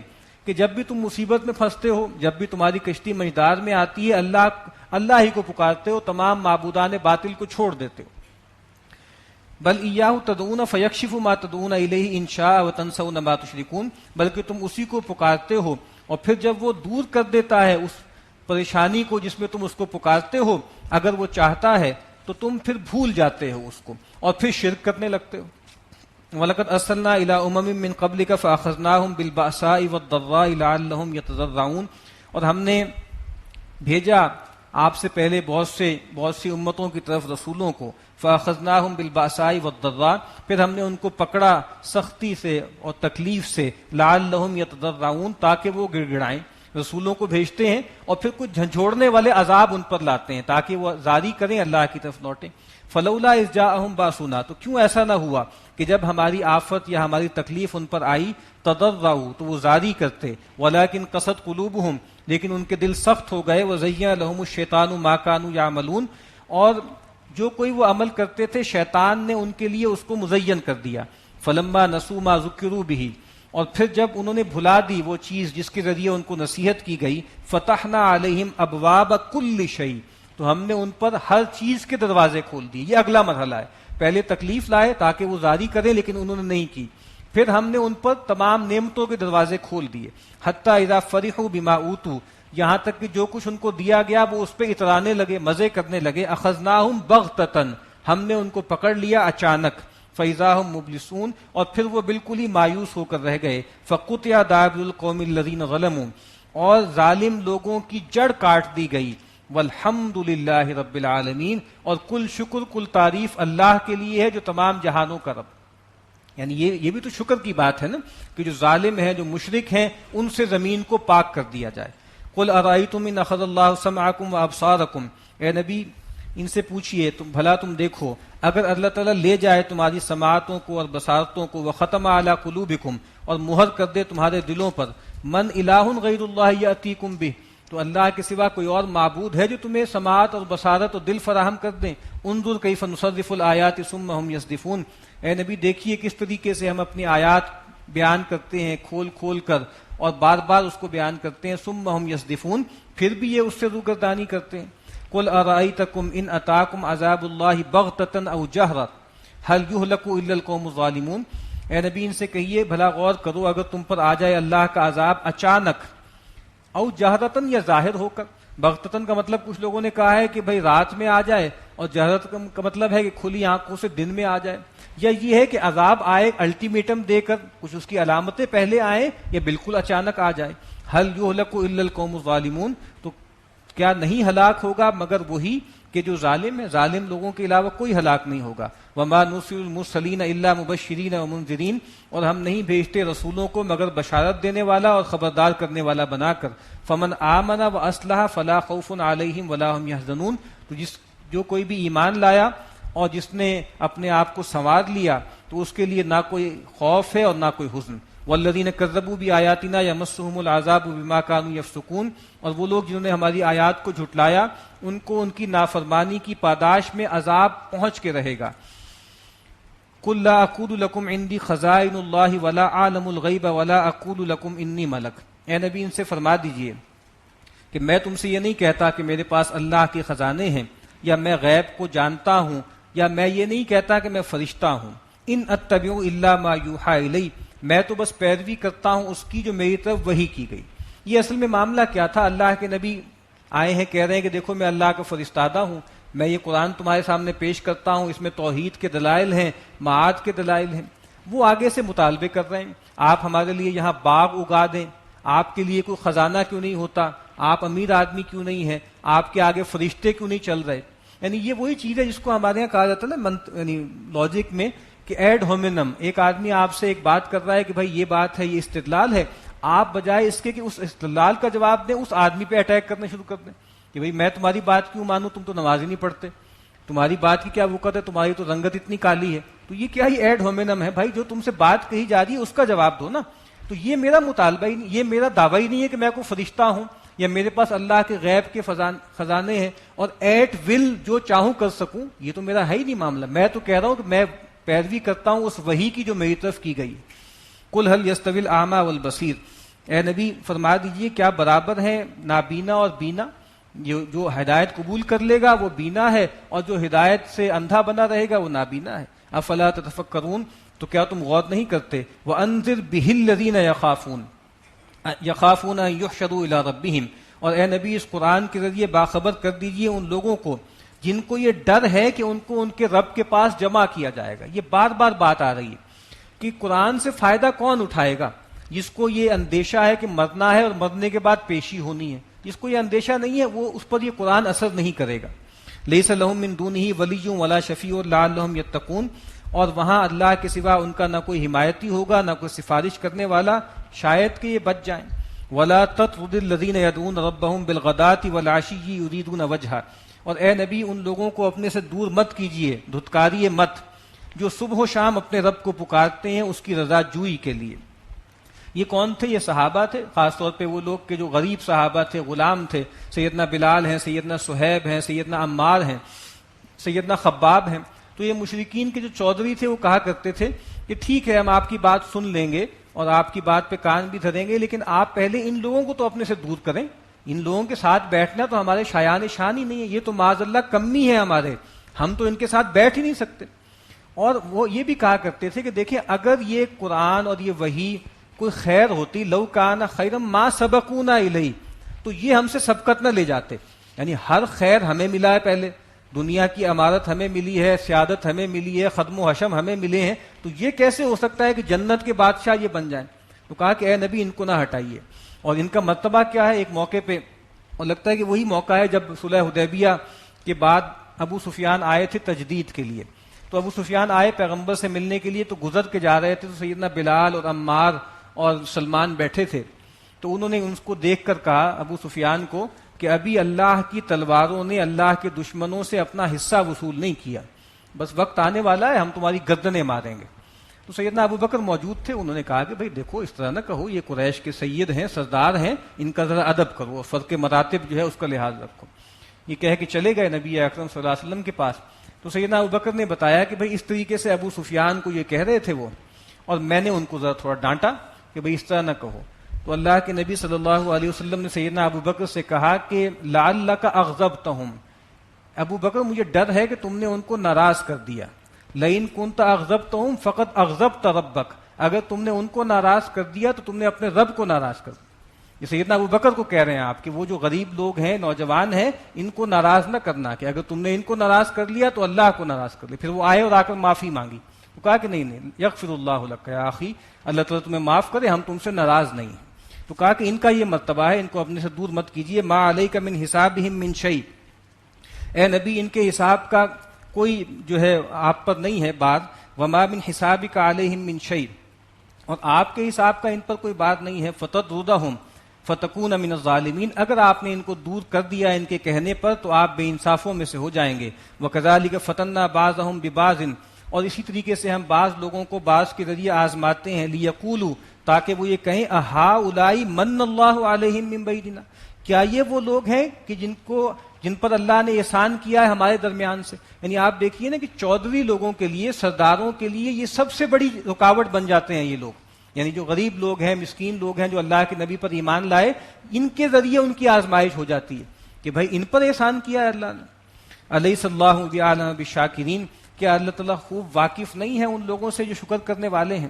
کہ جب بھی تم مصیبت میں پھنستے ہو، جب بھی تمہاری کشتی مجدار میں آتی ہے، اللہ ہی کو پکارتے ہو، تمام معبودان باطل کو چھوڑ دیتے ہو۔ بل ایاہ تدعون فیکشف ما تدعون الیہ ان شاء وتنسون ما تشرکون، بلکہ تم اسی کو پکارتے ہو اور پھر جب وہ دور کر دیتا ہے اس پریشانی کو جس میں تم اس کو پکارتے ہو، اگر وہ چاہتا ہے تو تم پھر بھول جاتے ہو اس کو اور پھر شرک کرنے لگتے ہو۔ وَلَقَدْ أَرْسَلْنَا إِلَىٰ أُمَمٍ مِّن قَبْلِكَ فَأَخَذْنَاهُمْ بِالْبَأْسَاءِ وَالضَّرَّاءِ لَعَلَّهُمْ يَتَضَرَّعُونَ، اور ہم نے بھیجا آپ سے پہلے بہت سی امتوں کی طرف رسولوں کو، فَأَخَذْنَاهُمْ بِالْبَأْسَاءِ وَالضَّرَّاءِ، پھر ہم نے ان کو پکڑا سختی سے اور تکلیف سے، لَعَلَّهُمْ يَتَضَرَّعُونَ، تاکہ وہ گڑ گڑائیں۔ رسولوں کو بھیجتے ہیں اور پھر کچھ جھنجھوڑنے والے عذاب ان پر لاتے ہیں تاکہ وہ زاری کریں، اللہ کی طرف لوٹیں۔ فلولا اذ جاءہم باسنا، تو کیوں ایسا نہ ہوا کہ جب ہماری آفت یا ہماری تکلیف ان پر آئی، تضرعوا، تو وہ زاری کرتے، ولکن قست قلوبہم، لیکن ان کے دل سخت ہو گئے، وزین لہم الشیطان ما كانوا یعملون، اور جو کوئی وہ عمل کرتے تھے شیطان نے ان کے لیے اس کو مزین کر دیا۔ فلما نسوا ما ذکروا به، اور پھر جب انہوں نے بھلا دی وہ چیز جس کے ذریعے ان کو نصیحت کی گئی، فتحنا علیہم ابواب کل شیء، تو ہم نے ان پر ہر چیز کے دروازے کھول دیے۔ یہ اگلا مرحلہ ہے، پہلے تکلیف لائے تاکہ وہ زاری کریں لیکن انہوں نے نہیں کی، پھر ہم نے ان پر تمام نعمتوں کے دروازے کھول دیے۔ حتی اذا فرحوا بما اوتوا، یہاں تک کہ جو کچھ ان کو دیا گیا وہ اس پہ اترانے لگے، مزے کرنے لگے۔ اخذناہم بغتۃ، ہم نے ان کو پکڑ لیا اچانک۔ فَإِذَا هُمْ مُبْلِسُونَ، اور پھر وہ بالکل ہی مایوس ہو کر رہ گئے۔ فَقُطِعَ دَابِرُ الْقَوْمِ الَّذِينَ ظَلَمُوا، اور ظالم لوگوں کی جڑ کاٹ دی گئی۔ وَالْحَمْدُ لِلَّهِ رَبِّ الْعَالَمِينَ، اور کل شکر کل تعریف اللہ کے لیے ہے جو تمام جہانوں کا رب۔ یعنی یہ بھی تو شکر کی بات ہے نا کہ جو ظالم ہیں، جو مشرک ہیں، ان سے زمین کو پاک کر دیا جائے۔ قُلْ أَرَأَيْتُمْ إِنْ أَخَذَ اللَّهُ سَمْعَكُمْ وَأَبْصَارَكُمْ، اے نبی ان سے پوچھئے، بھلا تم دیکھو اگر اللہ تعالیٰ لے جائے تمہاری سماعتوں کو اور بصارتوں کو، وختم علی قلوبکم، اور مہر کر دے تمہارے دلوں پر، من الہ غیر اللہ یاتیکم بہ، تو اللہ کے سوا کوئی اور معبود ہے جو تمہیں سماعت اور بصارت اور دل فراہم کر دیں؟ انظر کیف نصرف الآیات ثم ہم یصدفون، اے نبی دیکھیے کس طریقے سے ہم اپنی آیات بیان کرتے ہیں کھول کھول کر اور بار بار اس کو بیان کرتے ہیں، ثم ہم یصدفون، پھر بھی یہ اس سے روگردانی کرتے ہیں۔ قل ارأیتکم ان اتاکم عذاب اللہ بغتۃ او جہرۃ هل یہلک الا القوم الظالمون، اے نبی ان سے کہیے بھلا غور کرو اگر تم پر آ جائے اللہ کا عذاب اچانک، او جہرتن، یا ظاہر ہو کر۔ بغتتن کا مطلب کچھ لوگوں نے کہا ہے کہ بھئی رات میں آ جائے، اور جہرت کا مطلب ہے کہ کھلی آنکھوں سے دن میں آ جائے، یا یہ ہے کہ عذاب آئے الٹیمیٹم دے کر، کچھ اس کی علامتیں پہلے آئیں، یا بالکل اچانک آ جائے۔ هل یہلک الا القوم الظالمون، تو کیا نہیں ہلاک ہوگا مگر وہی کہ جو ظالم ہے، ظالم لوگوں کے علاوہ کوئی ہلاک نہیں ہوگا۔ وما نرسل المرسلین الا مبشرین ومنذرین، اور ہم نہیں بھیجتے رسولوں کو مگر بشارت دینے والا اور خبردار کرنے والا بنا کر۔ فمن آمن واصلح فلا خوف علیہم ولا هم يحزنون، تو جو کوئی بھی ایمان لایا اور جس نے اپنے آپ کو سنوار لیا تو اس کے لیے نہ کوئی خوف ہے اور نہ کوئی حزن۔ والذین کذبوا بآیاتنا یمسهم العذاب بما كانوا یفسقون، اور وہ لوگ جنہوں نے ہماری آیات کو جھٹلایا ان کو ان کی نافرمانی کی پاداش میں عذاب پہنچ کے رہے گا۔ قل لا اقول لكم عندي خزائن الله ولا اعلم الغیب ولا اقول لكم انی ملک، اے نبی ان سے فرما دیجئے کہ میں تم سے یہ نہیں کہتا کہ میرے پاس اللہ کے خزانے ہیں، یا میں غیب کو جانتا ہوں، یا میں یہ نہیں کہتا کہ میں فرشتہ ہوں۔ ان اتبع الا ما یوحى الی، میں تو بس پیروی کرتا ہوں اس کی جو میری طرف وحی کی گئی۔ یہ اصل میں معاملہ کیا تھا؟ اللہ کے نبی آئے ہیں، کہہ رہے ہیں کہ دیکھو میں اللہ کا فرستادہ ہوں، میں یہ قرآن تمہارے سامنے پیش کرتا ہوں، اس میں توحید کے دلائل ہیں، معاد کے دلائل ہیں۔ وہ آگے سے مطالبے کر رہے ہیں، آپ ہمارے لیے یہاں باغ اگا دیں، آپ کے لیے کوئی خزانہ کیوں نہیں ہوتا، آپ امیر آدمی کیوں نہیں ہیں، آپ کے آگے فرشتے کیوں نہیں چل رہے۔ یعنی یہ وہی چیز ہے جس کو ہمارے یہاں کہا جاتا ہے نا یعنی لاجک میں کہ ایڈ ہومینم، ایک آدمی آپ سے ایک بات کر رہا ہے کہ بھائی یہ بات ہے، یہ استدلال ہے، آپ بجائے اس کے کہ اس استدلال کا جواب دیں اس آدمی پہ اٹیک کرنا شروع کر دیں کہ بھئی میں تمہاری بات کیوں مانوں، تم تو نماز ہی نہیں پڑھتے، تمہاری بات کی کیا وقت ہے، تمہاری تو رنگت اتنی کالی ہے۔ تو یہ کیا ہی ایڈ ہومینم ہے بھائی، جو تم سے بات کہی جا رہی ہے اس کا جواب دو نا۔ تو یہ میرا مطالبہ ہی نہیں، یہ میرا دعویٰ ہی نہیں ہے کہ میں کوئی فرشتہ ہوں یا میرے پاس اللہ کے غیب کے خزانے ہیں اور ایٹ ول جو چاہوں کر سکوں، یہ تو میرا ہے ہی نہیں معاملہ۔ میں تو کہہ رہا ہوں کہ میں پیروی کرتا ہوں اس وحی کی جو میری طرف کی گئی۔ قل هل يستوي الاعمى والبصير، اے نبی فرما دیجئے کیا برابر ہیں نابینا اور بینا؟ جو ہدایت قبول کر لے گا وہ بینا ہے، اور جو ہدایت سے اندھا بنا رہے گا وہ نابینا ہے۔ افلا تتفکرون، تو کیا تم غور نہیں کرتے؟ وانذر به الذين يخافون ان يحشروا الى ربهم، اور اے نبی اس قرآن کے ذریعے باخبر کر دیجئے ان لوگوں کو جن کو یہ ڈر ہے کہ ان کو ان کے رب کے پاس جمع کیا جائے گا۔ یہ بار بار بات آ رہی ہے۔ کہ قرآن سے فائدہ کون اٹھائے گا؟ جس کو یہ اندیشہ ہے کہ مرنا ہے اور مرنے کے بعد پیشی ہونی ہے، جس کو یہ اندیشہ نہیں ہے وہ اس پر یہ قرآن اثر نہیں کرے گا. لیس لہم من دونہ ولی ولا شفیع لعلہم یتقون، اور وہاں اللہ کے سوا ان کا نہ کوئی حمایتی ہوگا نہ کوئی سفارش کرنے والا، شاید کہ یہ بچ جائیں. ولا تطرد الذین یدعون ربہم بالغداۃ والعشی یریدون وجہہ، اور اے نبی ان لوگوں کو اپنے سے دور مت کیجیے، دھتکاریے مت، جو صبح و شام اپنے رب کو پکارتے ہیں اس کی رضا جوئی کے لیے. یہ کون تھے؟ یہ صحابہ تھے، خاص طور پہ وہ لوگ کہ جو غریب صحابہ تھے، غلام تھے. سیدنا بلال ہیں، سیدنا صہیب ہیں، سیدنا عمار ہیں، سیدنا خباب ہیں. تو یہ مشرکین کے جو چودھری تھے وہ کہا کرتے تھے کہ ٹھیک ہے ہم آپ کی بات سن لیں گے اور آپ کی بات پہ کان بھی دھریں گے، لیکن آپ پہلے ان لوگوں کو تو اپنے سے دور کریں. ان لوگوں کے ساتھ بیٹھنا تو ہمارے شایان شان ہی نہیں ہے، یہ تو معاذ اللہ کمی ہے ہمارے، ہم تو ان کے ساتھ بیٹھ ہی نہیں سکتے. اور وہ یہ بھی کہا کرتے تھے کہ دیکھیں اگر یہ قرآن اور یہ وحی کوئی خیر ہوتی، لو کان خیرا ما سبقونا الیہ، تو یہ ہم سے سبقت نہ لے جاتے. یعنی ہر خیر ہمیں ملا ہے، پہلے دنیا کی امارت ہمیں ملی ہے، سیادت ہمیں ملی ہے، خدم و حشم ہمیں ملے ہیں، تو یہ کیسے ہو سکتا ہے کہ جنت کے بادشاہ یہ بن جائیں؟ تو کہا کہ اے نبی ان کو نہ ہٹائیے. اور ان کا مرتبہ کیا ہے؟ ایک موقع پہ، اور لگتا ہے کہ وہی موقع ہے جب صلح حدیبیہ کے بعد ابو سفیان آئے تھے تجدید کے لیے. تو ابو سفیان آئے پیغمبر سے ملنے کے لیے، تو گزر کے جا رہے تھے، تو سیدنا بلال اور عمار اور سلمان بیٹھے تھے. تو انہوں نے ان کو دیکھ کر کہا ابو سفیان کو کہ ابھی اللہ کی تلواروں نے اللہ کے دشمنوں سے اپنا حصہ وصول نہیں کیا، بس وقت آنے والا ہے ہم تمہاری گردنیں ماریں گے. تو سیدنا ابو بکر موجود تھے، انہوں نے کہا کہ بھئی دیکھو اس طرح نہ کہو، یہ قریش کے سید ہیں، سردار ہیں، ان کا ذرا ادب کرو اور فرق مراتب جو ہے اس کا لحاظ رکھو. یہ کہہ کے چلے گئے نبی اکرم صلی اللہ علیہ وسلم کے پاس. تو سیدنا ابو بکر نے بتایا کہ بھئی اس طریقے سے ابو سفیان کو یہ کہہ رہے تھے وہ، اور میں نے ان کو ذرا تھوڑا ڈانٹا کہ بھئی اس طرح نہ کہو. تو اللہ کے نبی صلی اللہ علیہ وسلم نے سیدنا ابو بکر سے کہا کہ لعلک اغضبتہم، ابو بکر مجھے ڈر ہے کہ تم نے ان کو ناراض کر دیا. لئن کنت اغضبتہم فقد اغضبت ربک، اگر تم نے ان کو ناراض کر دیا تو تم نے اپنے رب کو ناراض کر دیا. یہ سیدنا ابو بکر کو کہہ رہے ہیں آپ کہ وہ جو غریب لوگ ہیں، نوجوان ہیں، ان کو ناراض نہ کرنا، کہ اگر تم نے ان کو ناراض کر لیا تو اللہ کو ناراض کر لیا. پھر وہ آئے اور آ کر معافی مانگی. تو کہا کہ نہیں، یغفر اللہ لک یا اخی، اللہ تعالیٰ تمہیں معاف کرے، ہم تم سے ناراض نہیں ہیں. تو کہا کہ ان کا یہ مرتبہ ہے، ان کو اپنے سے دور مت کیجیے. ما علیک من حسابہم من شیء، اے نبی ان کے حساب کا کوئی جو ہے آپ پر نہیں ہے بات. وما من حسابک علیہم من شیء، اور آپ کے حساب کا ان پر کوئی بات نہیں ہے. فتطردہم فتکون من الظالمین، اگر آپ نے ان کو دور کر دیا ان کے کہنے پر تو آپ بے انصافوں میں سے ہو جائیں گے. وکذالک فتنا بعضہم ببعض، اور اسی طریقے سے ہم بعض لوگوں کو بعض کے ذریعے آزماتے ہیں. لیقولوا، تاکہ وہ یہ کہیں اہؤلاء من اللہ علیہم من بیننا، کیا یہ وہ لوگ ہیں کہ جن پر اللہ نے احسان کیا ہے ہمارے درمیان سے. یعنی آپ دیکھیے نا کہ چودھری لوگوں کے لیے، سرداروں کے لیے یہ سب سے بڑی رکاوٹ بن جاتے ہیں یہ لوگ. یعنی جو غریب لوگ ہیں، مسکین لوگ ہیں، جو اللہ کے نبی پر ایمان لائے، ان کے ذریعے ان کی آزمائش ہو جاتی ہے کہ بھائی ان پر احسان کیا ہے اللہ نے. الیس اللہ بعلم بالشاکرین، کیا اللہ تعالیٰ خوب واقف نہیں ہے ان لوگوں سے جو شکر کرنے والے ہیں.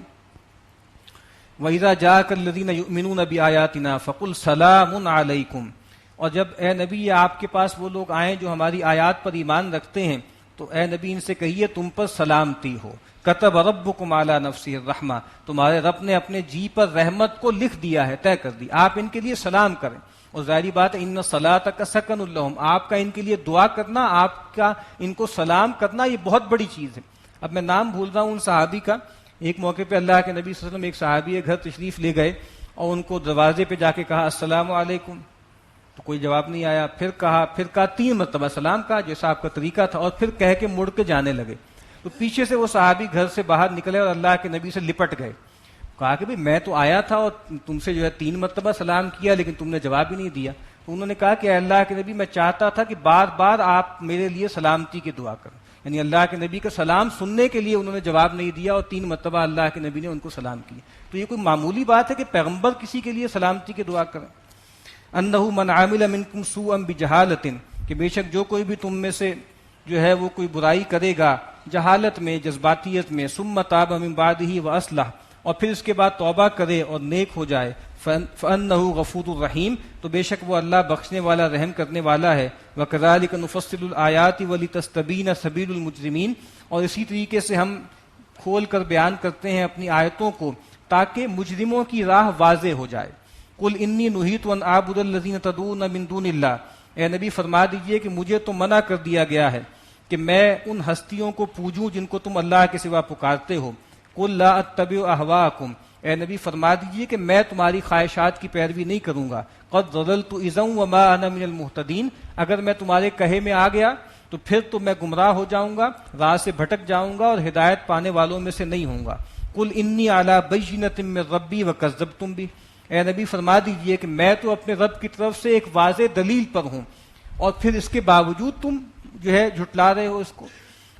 وَإِذَا جَاءَكَ الَّذِينَ يُؤْمِنُونَ بِآيَاتِنَا فَقُلْ سَلَامٌ عَلَيْكُمْ، اور جب اے نبی آپ کے پاس وہ لوگ آئیں جو ہماری آیات پر ایمان رکھتے ہیں تو اے نبی ان سے کہیے تم پر سلامتی ہو. کتب ربکم علی نفسہ الرحمہ، تمہارے رب نے اپنے جی پر رحمت کو لکھ دیا ہے، طے کر دی. آپ ان کے لیے سلام کریں. اور ظاہری بات ہے ان صلاتک سکن لہم، آپ کا ان کے لیے دعا کرنا، آپ کا ان کو سلام کرنا، یہ بہت بڑی چیز ہے. اب میں نام بھول رہا ہوں ان صحابی کا. ایک موقع پہ اللہ کے نبی صلی اللہ علیہ وسلم ایک صحابی کے گھر تشریف لے گئے اور ان کو دروازے پہ جا کے کہا السلام علیکم، تو کوئی جواب نہیں آیا. پھر کہا 3 مرتبہ سلام کہا جیسا آپ کا طریقہ تھا، اور پھر کہہ کے مڑ کے جانے لگے. تو پیچھے سے وہ صحابی گھر سے باہر نکلے اور اللہ کے نبی سے لپٹ گئے. کہا کہ میں تو آیا تھا اور تم سے جو ہے 3 مرتبہ سلام کیا لیکن تم نے جواب ہی نہیں دیا. تو انہوں نے کہا کہ اے اللہ کے نبی، میں چاہتا تھا کہ بار بار آپ میرے لیے سلامتی کی دعا کریں. یعنی اللہ کے نبی کا سلام سننے کے لیے انہوں نے جواب نہیں دیا اور 3 مرتبہ اللہ کے نبی نے ان کو سلام کیا. تو یہ کوئی معمولی بات ہے کہ پیغمبر کسی کے لیے سلامتی کی دعا کریں. انہ من عامل منکم سوءا بجہالۃ، کہ بے شک جو کوئی بھی تم میں سے جو ہے وہ کوئی برائی کرے گا جہالت میں، جذباتیت میں، ثم تاب من بعدہ واصلح، اور پھر اس کے بعد توبہ کرے اور نیک ہو جائے، فانہ غفور الرحیم، تو بے شک وہ اللہ بخشنے والا رحم کرنے والا ہے. وکذالک نفصل الآیات ولتستبین سبیل المجرمین، اور اسی طریقے سے ہم کھول کر بیان کرتے ہیں اپنی آیتوں کو تاکہ مجرموں کی راہ واضح ہو جائے. قل انی نہیت ان اعبد الذین تدعون من دون اللہ، اے نبی فرما دیجئے کہ مجھے تو منع کر دیا گیا ہے کہ میں ان ہستیوں کو پوجوں جن کو تم اللہ کے سوا پکارتے ہو. قل لا اتبع اہواءکم، اے نبی فرما دیجئے کہ میں تمہاری خواہشات کی پیروی نہیں کروں گا. قد ضللت اذا وما انا من المہتدین، اگر میں تمہارے کہے میں آ گیا تو پھر تو میں گمراہ ہو جاؤں گا، راہ سے بھٹک جاؤں گا اور ہدایت پانے والوں میں سے نہیں ہوں گا. قل انی علی بینۃ من ربی وکذبتم بہ، اے نبی فرما دیجئے کہ میں تو اپنے رب کی طرف سے ایک واضح دلیل پر ہوں اور پھر اس کے باوجود تم جو ہے جھٹلا رہے ہو اس کو.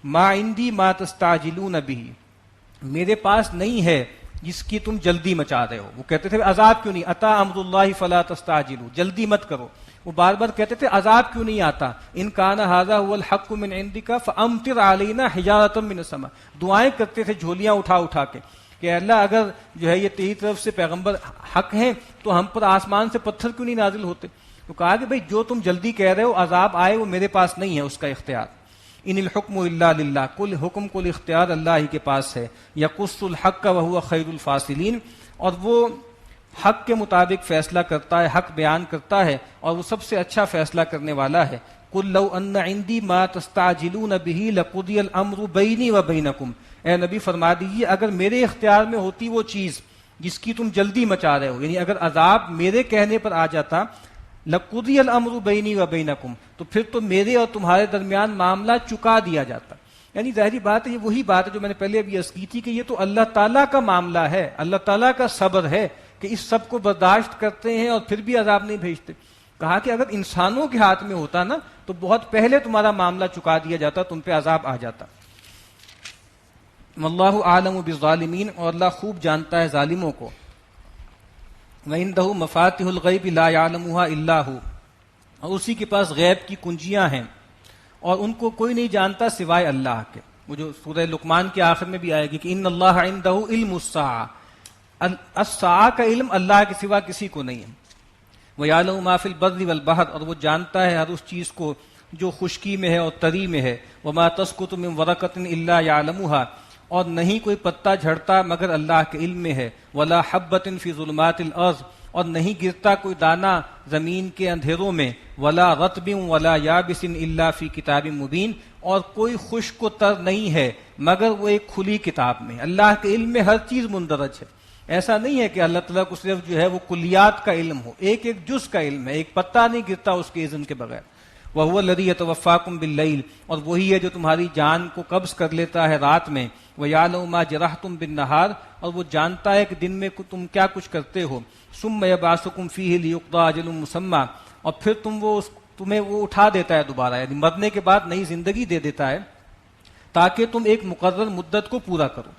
ما عندی ما تستعجلون بہ، میرے پاس نہیں ہے جس کی تم جلدی مچا رہے ہو. وہ کہتے تھے عذاب کیوں نہیں اتا امر اللہ فلا تستعجلوا، جلدی مت کرو. وہ بار بار کہتے تھے عذاب کیوں نہیں آتا، ان کان ھذا هو الحق من عندک فامطر علینا حجارۃ من السماء. دعائیں کرتے تھے جھولیاں اٹھا اٹھا کے کہ اللہ اگر جو ہے یہ تیری طرف سے پیغمبر حق ہیں تو ہم پر آسمان سے پتھر کیوں نہیں نازل ہوتے. تو کہا کہ بھئی جو تم جلدی کہہ رہے ہو عذاب آئے وہ میرے پاس نہیں ہے اس کا اختیار. ان الحکم الا للہ، کل حکم کل اختیار اللہ ہی کے پاس ہے. یقص الحق وهو خیر الفاصلین، اور وہ حق کے مطابق فیصلہ کرتا ہے، حق بیان کرتا ہے اور وہ سب سے اچھا فیصلہ کرنے والا ہے. قل لو ان عندي ما تستعجلون به لقضي الامر بینی وبینکم، اے نبی فرما دیجیے اگر میرے اختیار میں ہوتی وہ چیز جس کی تم جلدی مچا رہے ہو، یعنی اگر عذاب میرے کہنے پر آ جاتا لقضی الامر بینی وبینکم، تو پھر تو میرے اور تمہارے درمیان معاملہ چکا دیا جاتا. یعنی ظاہری بات ہے، یہ وہی بات ہے جو میں نے پہلے ابھی عرض کی تھی کہ یہ تو اللہ تعالیٰ کا معاملہ ہے، اللہ تعالیٰ کا صبر ہے کہ اس سب کو برداشت کرتے ہیں اور پھر بھی عذاب نہیں بھیجتے. کہا کہ اگر انسانوں کے ہاتھ میں ہوتا نا تو بہت پہلے تمہارا معاملہ چکا دیا جاتا، تم پہ عذاب آ جاتا. واللہ عالم بالظالمین، اور اللہ خوب جانتا ہے ظالموں کو. وَعِندَهُ مَفَاتِحُ الْغَيْبِ لَا يَعْلَمُهَا إِلَّا هُوَ، اور اسی کے پاس غیب کی کنجیاں ہیں اور ان کو کوئی نہیں جانتا سوائے اللہ کے. وہ جو سورہ لقمان کے آخر میں بھی آئے گی کہ ان اللہ عنده علم الساعہ، الساعہ کا علم اللہ کے سوا کسی کو نہیں ہے. وَيَعْلَمُ مَا فِي الْبَرِّ وَالْبَحْرِ، اور وہ جانتا ہے ہر اس چیز کو جو خشکی میں ہے اور تری میں ہے. وَمَا تَسْقُطُ مِن وَرَقَةٍ إِلَّا يَعْلَمُهَا، اور نہیں کوئی پتا جھڑتا مگر اللہ کے علم میں ہے. وَلَا حَبَّةٍ فِي ظُلُمَاتِ الْأَرْضِ، اور نہیں گرتا کوئی دانہ زمین کے اندھیروں میں. وَلَا رَطْبٍ وَلَا يَابِسٍ إِلَّا فِي كِتَابٍ مُبِينٍ، اور کوئی خشک و تر نہیں ہے مگر وہ ایک کھلی کتاب میں. اللہ کے علم میں ہر چیز مندرج ہے. ایسا نہیں ہے کہ اللہ تعالیٰ کو صرف جو ہے وہ کلیات کا علم ہو، ایک ایک جز کا علم ہے، ایک پتا نہیں گرتا اس کے اذن کے بغیر. وَهُوَ الَّذِي يَتَوَفَّاكُم بِاللَّيْلِ، اور وہی ہے جو تمہاری جان کو قبض کر لیتا ہے رات میں. وَيَعْلَمُ مَا جَرَحْتُم بِالنَّهَارِ، اور وہ جانتا ہے کہ دن میں تم کیا کچھ کرتے ہو. ثُمَّ يَبْعَثُكُم فِيهِ لِيُقْضَىٰ أَجَلٌ مُّسَمًّى، اور پھر تمہیں وہ اٹھا دیتا ہے دوبارہ، یعنی مرنے کے بعد نئی زندگی دے دیتا ہے تاکہ تم ایک مقرر مدت کو پورا کرو.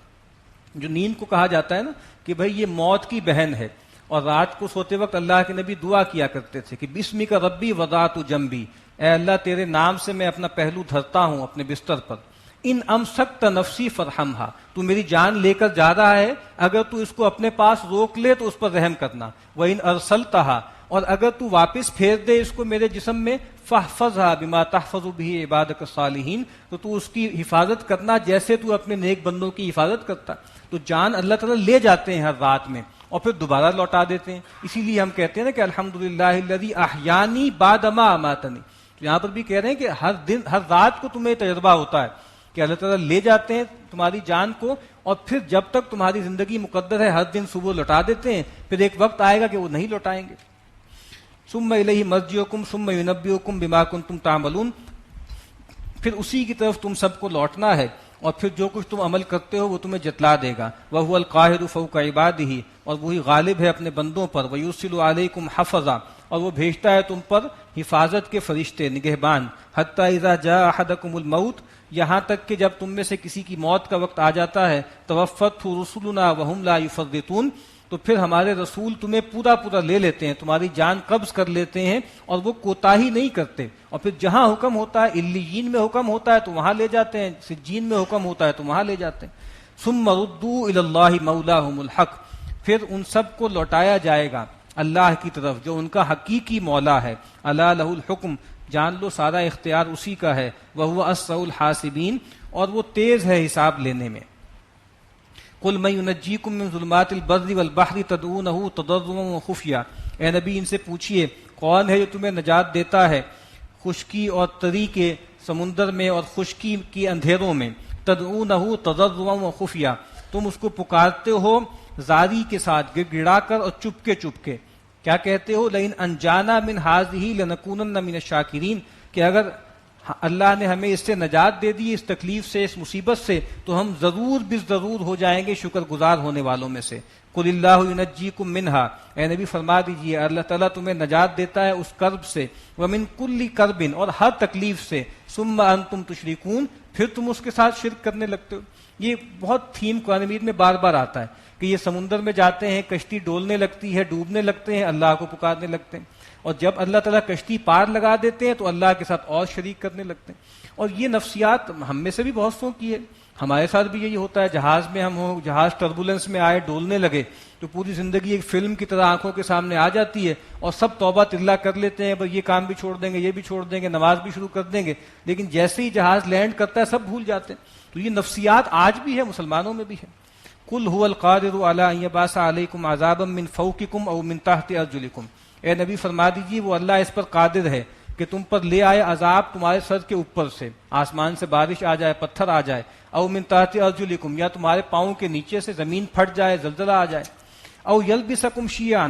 جو نیند کو کہا جاتا ہے نا کہ بھئی یہ موت کی بہن ہے، اور رات کو سوتے وقت اللہ کے نبی دعا کیا کرتے تھے کہ بسمک ربی وضعت جنبی، اے اللہ تیرے نام سے میں اپنا پہلو دھرتا ہوں اپنے بستر پر. ان امسکت نفسی فرحمہا، تو میری جان لے کر جا رہا ہے، اگر تو اس کو اپنے پاس روک لے تو اس پر رحم کرنا. وَإِنْ أَرْسَلْتَهَا، اور اگر تو واپس پھیر دے اس کو میرے جسم میں، فَاحْفَظْهَا بِمَا تَحْفَظُ بِهِ عِبَادَكَ الصَّالِحِينَ، تو تو اس کی حفاظت کرنا جیسے تو اپنے نیک بندوں کی حفاظت کرتا. تو جان اللہ تعالیٰ لے جاتے ہیں ہر رات میں اور پھر دوبارہ لوٹا دیتے ہیں. اسی لیے ہم کہتے ہیں نا کہ الحمدللہ الذی احیانی بعد ما اماتنی. تو یہاں پر بھی کہہ رہے ہیں کہ ہر دن ہر رات کو تمہیں تجربہ ہوتا ہے کہ اللہ تعالیٰ لے جاتے ہیں تمہاری جان کو اور پھر جب تک تمہاری زندگی مقدر ہے ہر دن صبح لوٹا دیتے ہیں. پھر ایک وقت آئے گا کہ وہ نہیں لوٹائیں گے. ثم الیہ مرجعکم ثم ینبئکم بما کنتم تعملون، پھر اسی کی طرف تم سب کو لوٹنا ہے اور پھر جو کچھ تم عمل کرتے ہو وہ تمہیں جتلا دے گا. وَهُوَ الْقَاهِرُ فَوْقَ عِبَادِهِ، اور وہی غالب ہے اپنے بندوں پر. وَيُرْسِلُ عَلَيْكُمْ حَفَظًا، اور وہ بھیجتا ہے تم پر حفاظت کے فرشتے، نگہبان. حَتَّى إِذَا جَاءَ أَحَدَكُمُ الْمَوْتُ، یہاں تک کہ جب تم میں سے کسی کی موت کا وقت آ جاتا ہے. تَوَفَّتْهُ رُسُلُنَا وَهُمْ لَا يُفَرِّطُونَ، تو پھر ہمارے رسول تمہیں پورا پورا لے لیتے ہیں، تمہاری جان قبض کر لیتے ہیں اور وہ کوتاہی نہیں کرتے. اور پھر جہاں حکم ہوتا ہے، علیین میں حکم ہوتا ہے تو وہاں لے جاتے ہیں، سجین میں حکم ہوتا ہے تو وہاں لے جاتے ہیں. ثم ردوا الی اللہ مولاہم الحق، پھر ان سب کو لوٹایا جائے گا اللہ کی طرف جو ان کا حقیقی مولا ہے. الا لہ الحکم، جان لو سارا اختیار اسی کا ہے. وہو اسرع الحاسبین، اور وہ تیز ہے حساب لینے میں. قل من ینجیکم من ظلمات البر والبحر تدعونہ تضرعا وخفیا، اے نبی ان سے پوچھئے کون ہے جو تمہیں نجات دیتا ہے خشکی اور تری کے سمندر میں اور خشکی کی اندھیروں میں، تدعونہ تضرعا وخفیا، تم اس کو پکارتے ہو زاری کے ساتھ، گڑ گڑا کر اور چپکے چپکے، کیا کہتے ہو لئن انجانا من ہذہ لنکونن من الشاکرین، کہ اگر اللہ نے ہمیں اس سے نجات دے دی، اس تکلیف سے، اس مصیبت سے، تو ہم ضرور بالضرور ہو جائیں گے شکر گزار ہونے والوں میں سے۔ قل اللہ ینجیکم منہا، اے نبی فرما دیجئے اللہ تعالیٰ تمہیں نجات دیتا ہے اس کرب سے، ومن کل کرب، اور ہر تکلیف سے، ثم انتم تشرکون، پھر تم اس کے ساتھ شرک کرنے لگتے ہو۔ یہ بہت تھیم قرآن مجید میں بار بار آتا ہے کہ یہ سمندر میں جاتے ہیں، کشتی ڈولنے لگتی ہے، ڈوبنے لگتے ہیں، اللہ کو پکارنے لگتے ہیں، اور جب اللہ تعالیٰ کشتی پار لگا دیتے ہیں تو اللہ کے ساتھ اور شریک کرنے لگتے ہیں۔ اور یہ نفسیات ہم میں سے بھی بہت سو کی ہے، ہمارے ساتھ بھی یہی ہوتا ہے، جہاز میں ہم ہوں، جہاز ٹربولنس میں آئے، ڈولنے لگے تو پوری زندگی ایک فلم کی طرح آنکھوں کے سامنے آ جاتی ہے، اور سب توبہ تلہ کر لیتے ہیں، بس یہ کام بھی چھوڑ دیں گے، یہ بھی چھوڑ دیں گے، نماز بھی شروع کر دیں گے، لیکن جیسے ہی جہاز لینڈ کرتا ہے سب بھول جاتے ہیں۔ تو یہ نفسیات آج بھی ہے، مسلمانوں میں بھی ہے۔ قل هو القادر علی ان یبعث علیکم عذابا من فوقکم او من تحت ارجلکم، اے نبی فرما دیجیے وہ اللہ اس پر قادر ہے کہ تم پر لے آئے عذاب تمہارے سر کے اوپر سے، آسمان سے بارش آ جائے، پتھر آ جائے، او من تحت ارجلکم، یا تمہارے پاؤں کے نیچے سے زمین پھٹ جائے، زلزلہ آ جائے، او یلبسکم شیعا،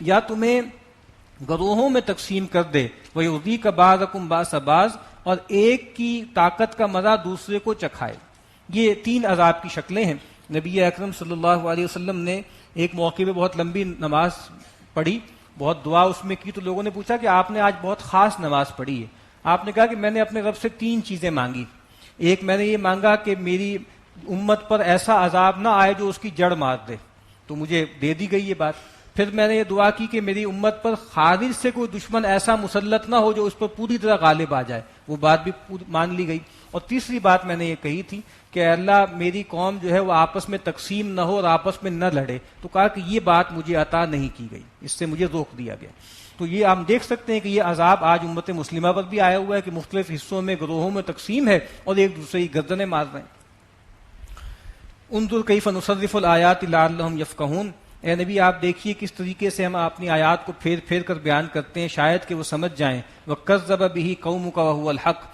یا تمہیں گروہوں میں تقسیم کر دے، ویذیق بعضکم باس بعض، اور ایک کی طاقت کا مزہ دوسرے کو چکھائے۔ یہ تین عذاب کی شکلیں ہیں۔ نبی اکرم صلی اللہ علیہ وسلم نے ایک موقع پہ بہت لمبی نماز پڑھی، بہت دعا اس میں کی، تو لوگوں نے پوچھا کہ آپ نے آج بہت خاص نماز پڑھی ہے۔ آپ نے کہا کہ میں نے اپنے رب سے تین چیزیں مانگی، ایک میں نے یہ مانگا کہ میری امت پر ایسا عذاب نہ آئے جو اس کی جڑ مار دے، تو مجھے دے دی گئی یہ بات۔ پھر میں نے یہ دعا کی کہ میری امت پر خارج سے کوئی دشمن ایسا مسلط نہ ہو جو اس پر پوری طرح غالب آ جائے، وہ بات بھی مان لی گئی۔ اور تیسری بات میں نے یہ کہی تھی کہ اللہ میری قوم جو ہے وہ آپس میں تقسیم نہ ہو اور آپس میں نہ لڑے، تو کہا کہ یہ بات مجھے عطا نہیں کی گئی، اس سے مجھے روک دیا گیا۔ تو یہ ہم دیکھ سکتے ہیں کہ یہ عذاب آج امت مسلمہ پر بھی آیا ہوا ہے کہ مختلف حصوں میں گروہوں میں تقسیم ہے اور ایک دوسرے کی گردنیں مار رہے ہیں۔ انظر کیف نصرف الآیات لعلہم یفقہون، اے نبی آپ دیکھیے کس طریقے سے ہم اپنی آیات کو پھیر پھیر کر بیان کرتے ہیں شاید کہ وہ سمجھ جائیں۔ وَكَذَّبَ بِهِ قَوْمُكَ وَهُوَ الْحَقُّ،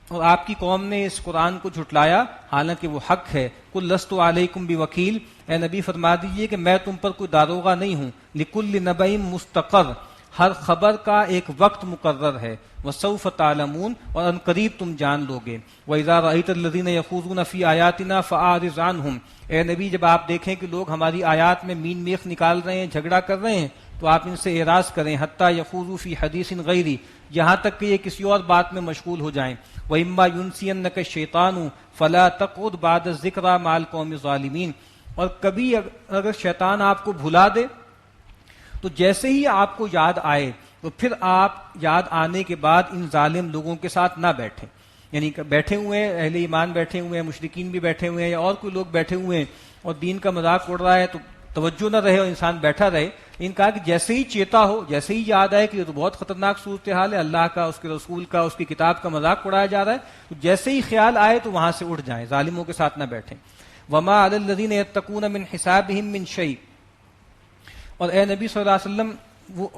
اور آپ کی قوم نے اس قرآن کو جھٹلایا حالانکہ وہ حق ہے۔ قُل لَّسْتُ عَلَيْكُمْ بِوَكِيلٍ، اے نبی فرما دیجئے کہ میں تم پر کوئی داروغہ نہیں ہوں۔ لِكُلِّ نَبَإٍ مُسْتَقَرٌّ، ہر خبر کا ایک وقت مقرر ہے۔ وَسَوْفَ تَعْلَمُونَ، اور ان قریب تم جان لو گے۔ وَإِذَا رَأَيْتَ الَّذِينَ يَخُوضُونَ فِي آيَاتِنَا فَأَعْرِضْ عَنْهُمْ، اے نبی جب آپ دیکھیں کہ لوگ ہماری آیات میں مین میخ نکال رہے ہیں، جھگڑا کر رہے ہیں، تو آپ ان سے اعراض کریں۔ حَتَّى يَخُوضُوا فِي حَدِيثٍ غَيْرِهِ، یہاں تک کہ یہ کسی اور بات میں مشغول ہو جائیں۔ وَإِمَّا يُنْسِيَنَّكَ الشَّيْطَانُ فَلَا تَقْعُدْ بَعْدَ الذِّكْرَىٰ مَعَ الْقَوْمِ الظَّالِمِينَ، اور کبھی اگر شیطان آپ کو بھلا دے تو جیسے ہی آپ کو یاد آئے تو پھر آپ یاد آنے کے بعد ان ظالم لوگوں کے ساتھ نہ بیٹھیں، یعنی کہ بیٹھے ہوئے ہیں اہل ایمان، بیٹھے ہوئے ہیں مشرکین بھی بیٹھے ہوئے ہیں، یا اور کوئی لوگ بیٹھے ہوئے ہیں اور دین کا مذاق اڑ رہا ہے تو توجہ نہ رہے اور انسان بیٹھا رہے۔ ان کہا کہ جیسے ہی چیتا ہو، جیسے ہی یاد آئے کہ یہ تو بہت خطرناک صورتحال ہے، اللہ کا، اس کے رسول کا، اس کی کتاب کا مذاق اڑایا جا رہا ہے، تو جیسے ہی خیال آئے تو وہاں سے اٹھ جائیں، ظالموں کے ساتھ نہ بیٹھیں۔ وما علی الذین یتقون من حسابہم من شیء، اور اے نبی صلی اللہ علیہ وسلم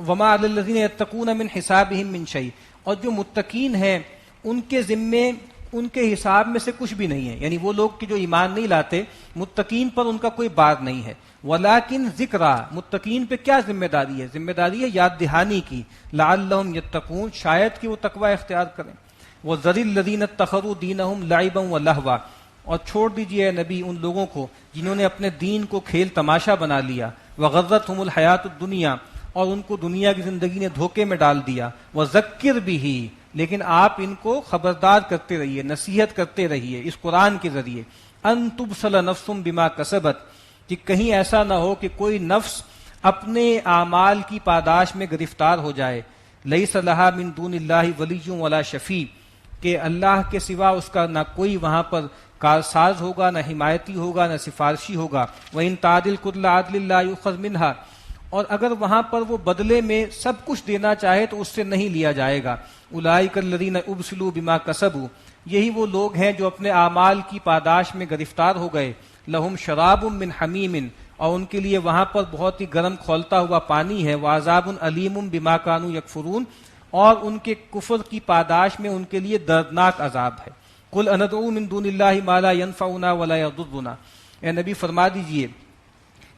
وما علی الذین یتقون من حسابہم من شیء، اور جو متقین ہیں ان کے ذمے ان کے حساب میں سے کچھ بھی نہیں ہے، یعنی وہ لوگ کہ جو ایمان نہیں لاتے، متقین پر ان کا کوئی بار نہیں ہے۔ ولیکن ذکرہ، متقین پہ کیا ذمہ داری ہے؟ ذمہ داری ہے یاد دہانی کی، لعلہم یتقون، شاید کہ وہ تقوی اختیار کریں۔ وذر الذین اتخذوا دینہم لعبا ولہوا، اور چھوڑ دیجیے اے نبی ان لوگوں کو جنہوں نے اپنے دین کو کھیل تماشا بنا لیا۔ وغرتہم الحیات الدنیا، اور ان کو دنیا کی زندگی نے دھوکے میں ڈال دیا۔ وذکر بہ، لیکن آپ ان کو خبردار کرتے رہیے، نصیحت کرتے رہیے اس قرآن کے ذریعے۔ ان تبصل نفس بما کسبت، کہ کہیں ایسا نہ ہو کہ کوئی نفس اپنے اعمال کی پاداش میں گرفتار ہو جائے۔ لیس لہا من دون اللہ ولی ولا شفیع، کہ اللہ کے سوا اس کا نہ کوئی وہاں پر کارساز ہوگا، نہ حمایتی ہوگا، نہ سفارشی ہوگا۔ وَإِن تَعْدِلْ كُلَّ عَدْلٍ لَا يُؤْخَذْ مِنْهَا، اور اگر وہاں پر وہ بدلے میں سب کچھ دینا چاہے تو اس سے نہیں لیا جائے گا۔ اولئک الذین ابسلوا بما کسبوا، یہی وہ لوگ ہیں جو اپنے اعمال کی پاداش میں گرفتار ہو گئے۔ لہم شراب من حمیم، اور ان کے لیے وہاں پر بہت ہی گرم کھولتا ہوا پانی ہے، وعذاب علیم بما کانوا یکفرون، اور ان کے کفر کی پاداش میں ان کے لیے دردناک عذاب ہے۔ قل اندعو من دون اللہ ما لا ينفعنا ولا يضرنا، اے نبی فرما دیجئے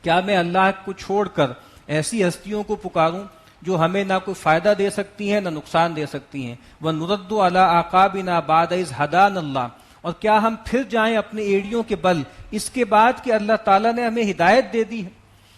کیا میں اللہ کو چھوڑ کر ایسی ہستیوں کو پکاروں جو ہمیں نہ کوئی فائدہ دے سکتی ہیں نہ نقصان دے سکتی ہیں، وَنُرَدُّ عَلَىٰ أَعْقَابِنَا بَعْدَ إِذْ هَدَانَا اللَّهُ، اور کیا ہم پھر جائیں اپنے ایڑیوں کے بل اس کے بعد کہ اللہ تعالیٰ نے ہمیں ہدایت دے دی ہے؟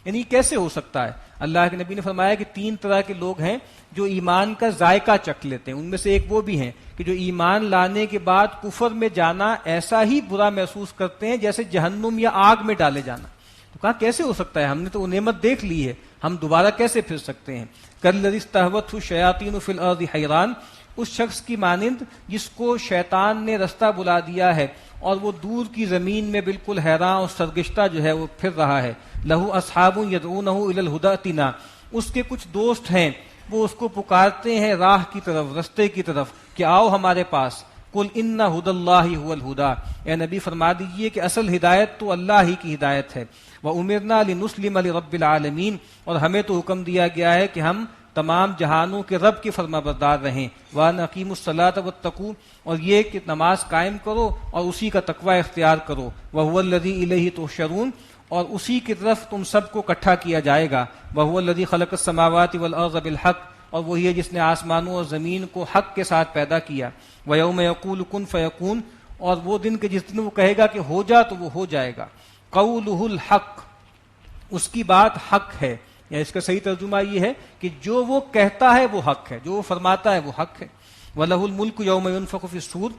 یعنی کیسے ہو سکتا ہے؟ اللہ کے نبی نے فرمایا کہ 3 طرح کے لوگ ہیں جو ایمان کا ذائقہ چکھ لیتے ہیں، ان میں سے ایک وہ بھی ہیں کہ جو ایمان لانے کے بعد کفر میں جانا ایسا ہی برا محسوس کرتے ہیں جیسے جہنم یا آگ میں ڈالے جانا۔ تو کہا کیسے ہو سکتا ہے؟ ہم نے تو وہ نعمت دیکھ لی ہے، ہم دوبارہ کیسے پھر سکتے ہیں؟ کالذی استہوتہ الشیاطین فی الارض حیران، اس شخص کی مانند جس کو شیطان نے رستہ بلا دیا ہے اور وہ دور کی زمین میں بالکل حیران اور سرگشتہ جو ہے وہ پھر رہا ہے۔ لہو اصحاب یدعونہ الی الہدی ائتنا، اس کے کچھ دوست ہیں وہ اس کو پکارتے ہیں راہ کی طرف، رستے کی طرف کہ آؤ ہمارے پاس۔ قل ان ھدی اللہ ھو الھدی، اے نبی فرما دیجئے کہ اصل ہدایت تو اللہ ہی کی ہدایت ہے۔ وَأُمِرْنَا لِنُسْلِمَ لِرَبِّ الْعَالَمِينَ، اور ہمیں تو حکم دیا گیا ہے کہ ہم تمام جہانوں کے رب کے فرما بردار رہیں۔ وَأَنْ أَقِيمُوا الصَّلَاةَ وَاتَّقُوا، اور یہ کہ نماز قائم کرو اور اسی کا تقوی اختیار کرو۔ وَهُوَ الَّذِي إِلَيْهِ تُحْشَرُونَ، اور اسی کی طرف تم سب کو اکٹھا کیا جائے گا۔ وَهُوَ الَّذِي خَلَقَ السَّمَاوَاتِ وَالْأَرْضَ بِالْحَقِّ، اور وہی ہے جس نے آسمانوں اور زمین کو حق کے ساتھ پیدا کیا۔ وَيَوْمَ يَقُولُ كُن فَيَكُونُ، اور وہ دن کہ جس دن وہ کہے گا کہ ہو جا تو وہ ہو جائے گا۔ قَوْلُهُ الْحَقُّ، اس کی بات حق ہے، یا اس کا صحیح ترجمہ یہ ہے کہ جو وہ کہتا ہے وہ حق ہے، جو وہ فرماتا ہے وہ حق ہے۔ وَلَهُ الْمُلْكُ يَوْمَ يُنفَخُ فِي الصُّورِ،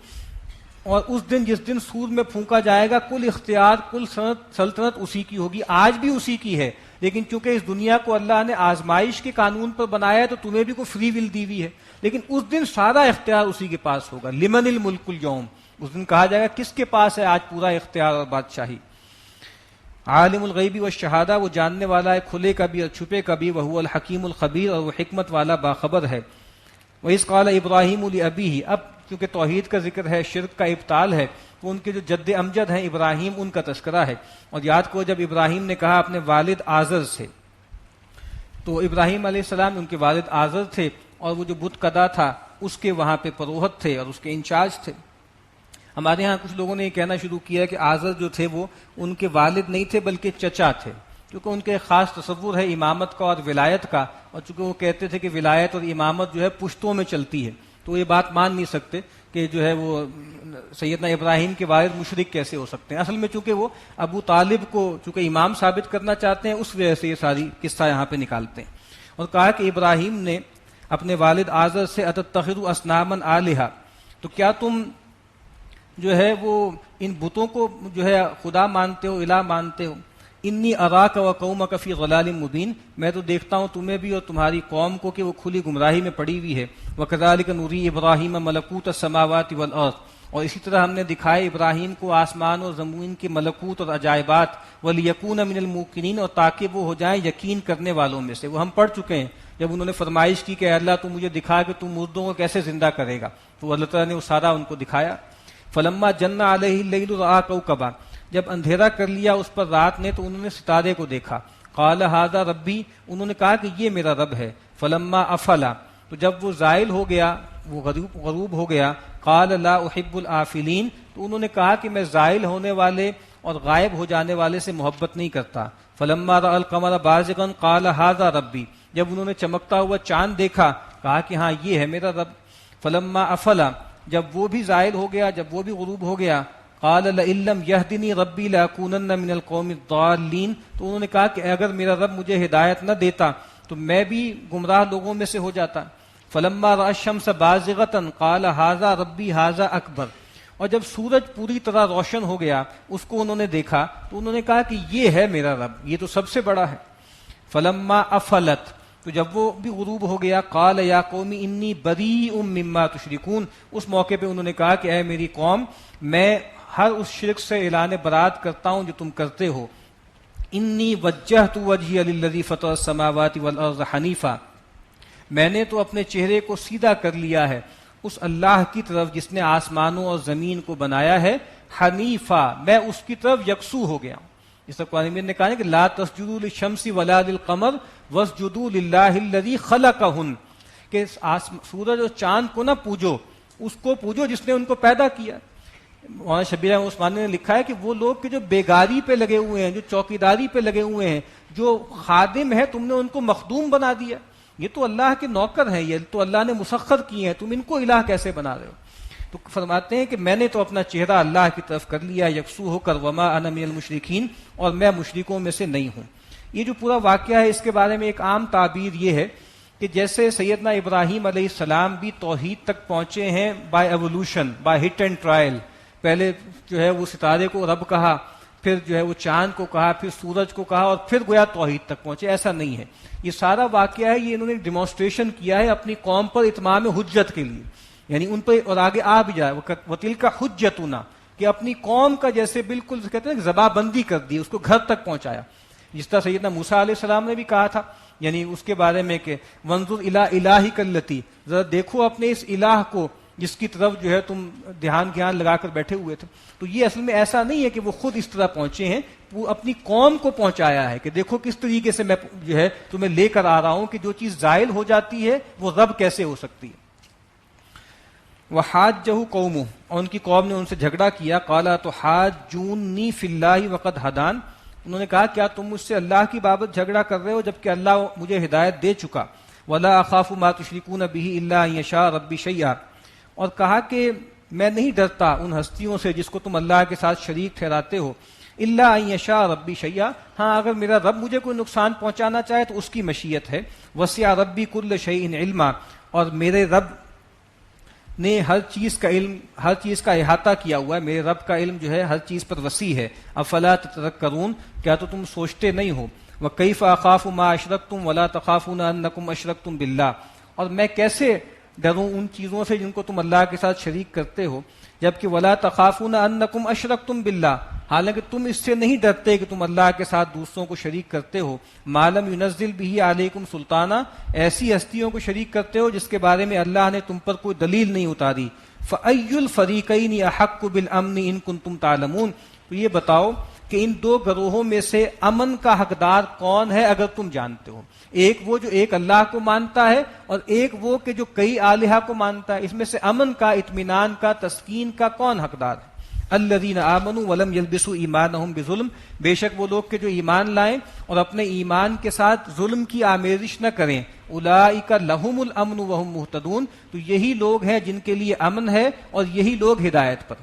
اور اس دن جس دن سور میں پھونکا جائے گا، کل اختیار کل سلطنت اسی کی ہوگی، آج بھی اسی کی ہے، لیکن چونکہ اس دنیا کو اللہ نے آزمائش کے قانون پر بنایا ہے تو تمہیں بھی کوئی فری ول دی ہوئی ہے، لیکن اس دن سارا اختیار اسی کے پاس ہوگا۔ لمن الملک اليوم، اس دن کہا جائے گا کس کے پاس ہے آج پورا اختیار اور بادشاہی۔ عالم الغیب والشہادہ، وہ جاننے والا ہے کھلے کا بھی اور چھپے کا بھی۔ وہو الحکیم الخبیر، اور وہ حکمت والا باخبر ہے۔ وَإِذْ قَالَ إِبْرَاهِيمُ لِأَبِيهِ، اب کیونکہ توحید کا ذکر ہے، شرک کا ابطال ہے، تو ان کے جو جد امجد ہیں ابراہیم، ان کا تذکرہ ہے۔ اور یاد کرو جب ابراہیم نے کہا اپنے والد آزر سے، تو ابراہیم علیہ السلام ان کے والد آزر تھے، اور وہ جو بت قدا تھا اس کے وہاں پہ پروہت تھے اور اس کے انچارج تھے۔ ہمارے ہاں کچھ لوگوں نے یہ کہنا شروع کیا کہ آزر جو تھے وہ ان کے والد نہیں تھے بلکہ چچا تھے، کیونکہ ان کے خاص تصور ہے امامت کا اور ولایت کا، اور چونکہ وہ کہتے تھے کہ ولایت اور امامت جو ہے پشتوں میں چلتی ہے، تو یہ بات مان نہیں سکتے کہ جو ہے وہ سیدنا ابراہیم کے والد مشرک کیسے ہو سکتے ہیں۔ اصل میں چونکہ وہ ابو طالب کو چونکہ امام ثابت کرنا چاہتے ہیں، اس وجہ سے یہ ساری قصہ یہاں پہ نکالتے ہیں۔ اور کہا کہ ابراہیم نے اپنے والد آزر سے اتتخذوا اصناما آلہہ، تو کیا تم جو ہے وہ ان بتوں کو جو ہے خدا مانتے ہو، الہ مانتے ہو؟ انی اراک و قومک فی ضلال مبین، میں تو دیکھتا ہوں تمہیں بھی اور تمہاری قوم کو کہ وہ کھلی گمراہی میں پڑی ہوئی ہے۔ وکذالک نری ابراہیم ملکوت السماوات والارض، اور اسی طرح ہم نے دکھائے ابراہیم کو آسمان اور زمین کے ملکوت اور عجائبات، ولیکون من الموقنین، اور تاکہ وہ ہو جائیں یقین کرنے والوں میں سے۔ وہ ہم پڑھ چکے ہیں جب انہوں نے فرمائش کی کہ اللہ تو مجھے دکھا کہ تم مردوں کو کیسے زندہ کرے گا، تو اللہ تعالیٰ نے وہ سارا ان کو دکھایا۔ فلما جن علیہ اللیل رأى کوکبا، جب اندھیرا کر لیا اس پر رات نے تو انہوں نے ستارے کو دیکھا۔ قال ھذا ربی، انہوں نے کہا کہ یہ میرا رب ہے۔ فلما افلا، تو جب وہ زائل ہو گیا، وہ غروب ہو گیا، قال لا احب الآفلین، تو انہوں نے کہا کہ میں زائل ہونے والے اور غائب ہو جانے والے سے محبت نہیں کرتا۔ فلما رأى القمر بازغا قال ھذا ربی، جب انہوں نے چمکتا ہوا چاند دیکھا کہا کہ ہاں یہ ہے میرا رب۔ فلما افلا، جب وہ بھی زائل ہو گیا، جب وہ بھی غروب ہو گیا، قال لئن لم يهدني ربي لأكونن من القوم الضالين، تو انہوں نے کہا کہ اگر میرا رب مجھے ہدایت نہ دیتا تو میں بھی گمراہ لوگوں میں سے ہو جاتا۔ فلما رأى الشمس بازغة قال ھذا ربي ھذا اکبر، اور جب سورج پوری طرح روشن ہو گیا اس کو انہوں نے دیکھا تو انہوں نے کہا کہ یہ ہے میرا رب، یہ تو سب سے بڑا ہے۔ فلما افلت، تو جب وہ بھی غروب ہو گیا، قال یا قوم انی بریء مما تشرکون، اس موقع پہ انہوں نے کہا کہ اے میری قوم، میں ہر اس شرک سے اعلان برات کرتا ہوں جو تم کرتے ہو۔ انی وجہت وجہی للذی فطر السماوات والارض حنیفا، میں نے تو اپنے چہرے کو سیدھا کر لیا ہے اس اللہ کی طرف جس نے آسمانوں اور زمین کو بنایا ہے، حنیفا، میں اس کی طرف یکسو ہو گیا ہوں. جس طرح قرآن نے کہا ہے کہ لا تسجدوا للشمس ولا للقمر واسجدوا للہ الذی خلقہن، کہ سورج اور چاند کو نہ پوجو، اس کو پوجو جس نے ان کو پیدا کیا. مولانا شبیر احمد عثمانی نے لکھا ہے کہ وہ لوگ کہ جو بیگاری پہ لگے ہوئے ہیں، جو چوکیداری پہ لگے ہوئے ہیں، جو خادم ہے، تم نے ان کو مخدوم بنا دیا. یہ تو اللہ کے نوکر ہیں، یہ تو اللہ نے مسخر کیے ہیں، تم ان کو الہ کیسے بنا رہے ہو؟ تو فرماتے ہیں کہ میں نے تو اپنا چہرہ اللہ کی طرف کر لیا یکسو ہو کر، وما انا من المشرکین، اور میں مشرکوں میں سے نہیں ہوں. یہ جو پورا واقعہ ہے اس کے بارے میں ایک عام تعبیر یہ ہے کہ جیسے سیدنا ابراہیم علیہ السلام بھی توحید تک پہنچے ہیں by evolution, by hit and trial. پہلے جو ہے وہ ستارے کو رب کہا، پھر جو ہے وہ چاند کو کہا، پھر سورج کو کہا، اور پھر گویا توحید تک پہنچے. ایسا نہیں ہے، یہ سارا واقعہ ہے، یہ انہوں نے ڈیمانسٹریشن کیا ہے اپنی قوم پر اتمام حجت کے لیے، یعنی ان پہ اور آگے آ بھی جائے وَتِلْكَ حُجَّتُنَا، کہ اپنی قوم کا جیسے بالکل کہتے ہیں زبا بندی کر دی، اس کو گھر تک پہنچایا. جس طرح سیدنا موسیٰ علیہ السلام نے بھی کہا تھا، یعنی اس کے بارے میں کہ وَانظُرْ إِلَىٰ إِلَٰهِكَ الَّتِي، ذرا دیکھو اپنے اس الہ کو جس کی طرف جو ہے تم دھیان لگا کر بیٹھے ہوئے تھے. تو یہ اصل میں ایسا نہیں ہے کہ وہ خود اس طرح پہنچے ہیں، وہ اپنی قوم کو پہنچایا ہے کہ دیکھو کس طریقے سے میں جو ہے تمہیں لے کر آ رہا ہوں کہ جو چیز زائل ہو جاتی ہے وہ رب کیسے ہو سکتی ہے. وَحَاجَّهُ قَوْمُهُ، اور ان کی قوم نے ان سے جھگڑا کیا. قَالَ تُحَاجُّونِّي فِي اللَّهِ وَقَدْ هَدَانِ، انہوں نے کہا کیا تم مجھ سے اللہ کی بابت جھگڑا کر رہے ہو جبکہ اللہ مجھے ہدایت دے چکا. وَلَا أَخَافُ مَا تُشْرِكُونَ بِهِ إِلَّا أَن يَشَاءَ رَبِّي شَيْئًا، اور کہا کہ میں نہیں ڈرتا ان ہستیوں سے جس کو تم اللہ کے ساتھ شریک ٹھہراتے ہو. الا ان یشاء ربی شیئا، ہاں اگر میرا رب مجھے کوئی نقصان پہنچانا چاہے تو اس کی مشیت ہے. وسع ربی کل شیء علما، اور میرے رب نے ہر چیز کا علم، ہر چیز کا احاطہ کیا ہوا ہے، میرے رب کا علم جو ہے ہر چیز پر وسیع ہے. افلا تتذکرون، کیا تو تم سوچتے نہیں ہو. وکیف اخاف ما اشرکتم ولا تخافون انکم اشرکتم باللہ، اور میں کیسے ڈروں ان چیزوں سے جن کو تم اللہ کے ساتھ شریک کرتے ہو، جبکہ ولا تخافون انکم اشرکتم باللہ، حالانکہ تم اس سے نہیں ڈرتے کہ تم اللہ کے ساتھ دوسروں کو شریک کرتے ہو. ما لم ينزل به علیکم سلطانہ، ایسی ہستیوں کو شریک کرتے ہو جس کے بارے میں اللہ نے تم پر کوئی دلیل نہیں اتاری. فأی الفریقین احق بالامن ان کنتم تعلمون، تو یہ بتاؤ کہ ان دو گروہوں میں سے امن کا حقدار کون ہے اگر تم جانتے ہو. ایک وہ جو ایک اللہ کو مانتا ہے، اور ایک وہ کہ جو کئی آلہہ کو مانتا ہے. اس میں سے امن کا، اطمینان کا، تسکین کا کون حقدار ہے؟ الذین آمنوا ولم یلبسوا ایمانہم بظلم، بے شک وہ لوگ کہ جو ایمان لائیں اور اپنے ایمان کے ساتھ ظلم کی آمیزش نہ کریں. اولئک لہم الامن وہم مہتدون، تو یہی لوگ ہیں جن کے لیے امن ہے اور یہی لوگ ہدایت پر.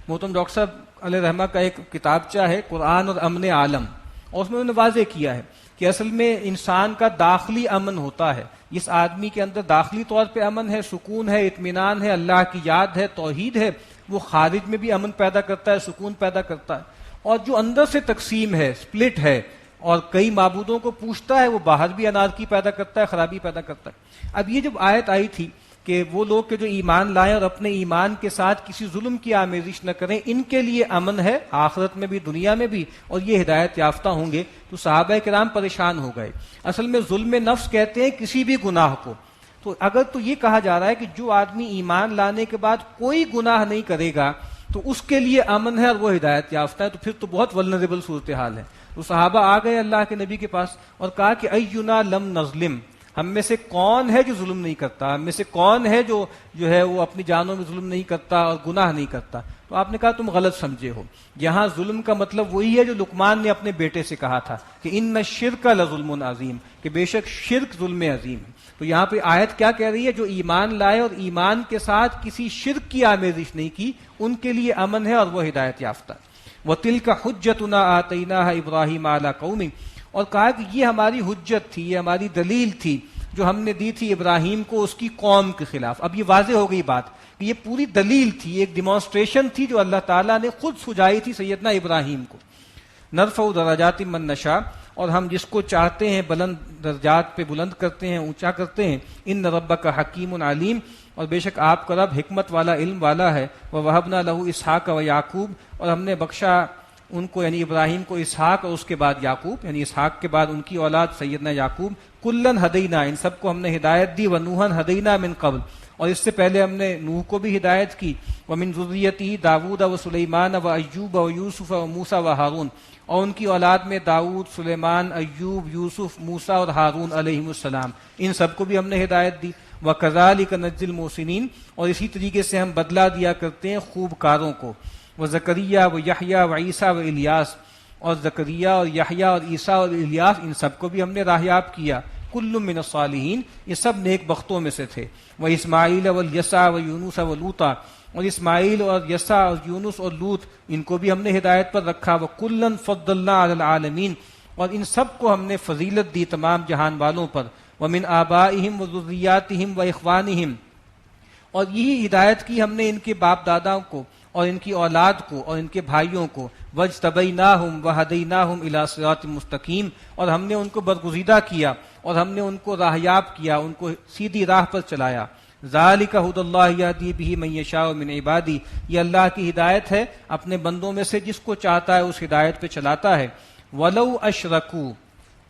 محترم ڈاکٹر صاحب علیہ رحمہ کا ایک کتابچہ ہے قرآن اور امن عالم، اور اس میں انہوں نے واضح کیا ہے کہ اصل میں انسان کا داخلی امن ہوتا ہے. اس آدمی کے اندر داخلی طور پہ امن ہے، سکون ہے، اطمینان ہے، اللہ کی یاد ہے، توحید ہے، وہ خارج میں بھی امن پیدا کرتا ہے، سکون پیدا کرتا ہے. اور جو اندر سے تقسیم ہے، سپلٹ ہے، اور کئی معبودوں کو پوچھتا ہے، وہ باہر بھی انارکی پیدا کرتا ہے، خرابی پیدا کرتا ہے. اب یہ جب آیت آئی تھی کہ وہ لوگ کہ جو ایمان لائیں اور اپنے ایمان کے ساتھ کسی ظلم کی آمیزش نہ کریں، ان کے لیے امن ہے آخرت میں بھی دنیا میں بھی، اور یہ ہدایت یافتہ ہوں گے، تو صحابہ کرام پریشان ہو گئے. اصل میں ظلم نفس کہتے ہیں کسی بھی گناہ کو. تو اگر تو یہ کہا جا رہا ہے کہ جو آدمی ایمان لانے کے بعد کوئی گناہ نہیں کرے گا تو اس کے لیے امن ہے اور وہ ہدایت یافتہ ہے، تو پھر تو بہت ولنریبل صورتحال ہے. تو صحابہ آ گئے اللہ کے نبی کے پاس اور کہا کہ اینا لم نظلم، ہم میں سے کون ہے جو ظلم نہیں کرتا، ہم میں سے کون ہے جو ہے وہ اپنی جانوں میں ظلم نہیں کرتا اور گناہ نہیں کرتا. تو آپ نے کہا تم غلط سمجھے ہو، یہاں ظلم کا مطلب وہی ہے جو لقمان نے اپنے بیٹے سے کہا تھا کہ ان الشرک لظلم عظیم، کہ بے شک شرک ظلم عظیم ہے. تو یہاں پہ آیت کیا کہہ رہی ہے؟ جو ایمان لائے اور ایمان کے ساتھ کسی شرک کی آمیزش نہیں کی، ان کے لیے امن ہے اور وہ ہدایت یافتہ. وَتِلْكَ حُجَّتُنَا آتَيْنَاهَا إِبْرَاهِيمَ عَلَىٰ قَوْمٍ، اور کہا کہ یہ ہماری حجت تھی، یہ ہماری دلیل تھی جو ہم نے دی تھی ابراہیم کو اس کی قوم کے خلاف. اب یہ واضح ہو گئی بات کہ یہ پوری دلیل تھی، ایک ڈیمانسٹریشن تھی جو اللہ تعالیٰ نے خود سجائی تھی سیدنا ابراہیم کو. نرفع درجات من نشاء، اور ہم جس کو چاہتے ہیں بلند درجات پہ بلند کرتے ہیں، اونچا کرتے ہیں. ان ربک حکیم علیم، اور بے شک آپ کا رب حکمت والا، علم والا ہے. ووہبنا لہ اسحاق و یعقوب، اور ہم نے بخشا ان کو یعنی ابراہیم کو اسحاق اور اس کے بعد یعقوب، یعنی اسحاق کے بعد ان کی اولاد سیدنا یعقوب. کلن ہدینا، ان سب کو ہم نے ہدایت دی. ونوحا ہدینا من قبل، اور اس سے پہلے ہم نے نوح کو بھی ہدایت کی، ومن ذریتہ داؤد و سلیمان و ایوب و یوسف و موسیٰ و ہارون، اور ان کی اولاد میں داؤد، سلیمان، ایوب، یوسف، موسیٰ اور ہارون علیہم السلام، ان سب کو بھی ہم نے ہدایت دی۔ وَكَذَلِكَ نَجْزِي الْمُحْسِنِينَ، اور اسی طریقے سے ہم بدلہ دیا کرتے ہیں خوب کاروں کو۔ وزکریا و یحییٰ و عیسیٰ و الیاس، اور زکریا اور یحییٰ اور عیسیٰ اور الیاس ان سب کو بھی ہم نے راہیاب کیا۔ کل من الصالحین، یہ سب نیک بختوں میں سے تھے۔ واسماعیل والیسع و یونس و لوطا، اور اسماعیل اور یسع اور یونس اور لوط ان کو بھی ہم نے ہدایت پر رکھا۔ وکلا فضلنا علی العالمین، اور ان سب کو ہم نے فضیلت دی تمام جہان والوں پر۔ ومن آبائہم و ذریاتہم و اخوانہم، اور یہی ہدایت کی ہم نے ان کے باپ داداؤں کو اور ان کی اولاد کو اور ان کے بھائیوں کو۔ واجتبیناہم وہدیناہم الی صراط مستقیم، اور ہم نے ان کو برگزیدہ کیا اور ہم نے ان کو راہیاب کیا، ان کو سیدھی راہ پر چلایا۔ ذالک ھدی اللہ یہدی بہ من یشاء من عبادی، یہ اللہ کی ہدایت ہے اپنے بندوں میں سے جس کو چاہتا ہے اس ہدایت پہ چلاتا ہے۔ ولو اشرکوا،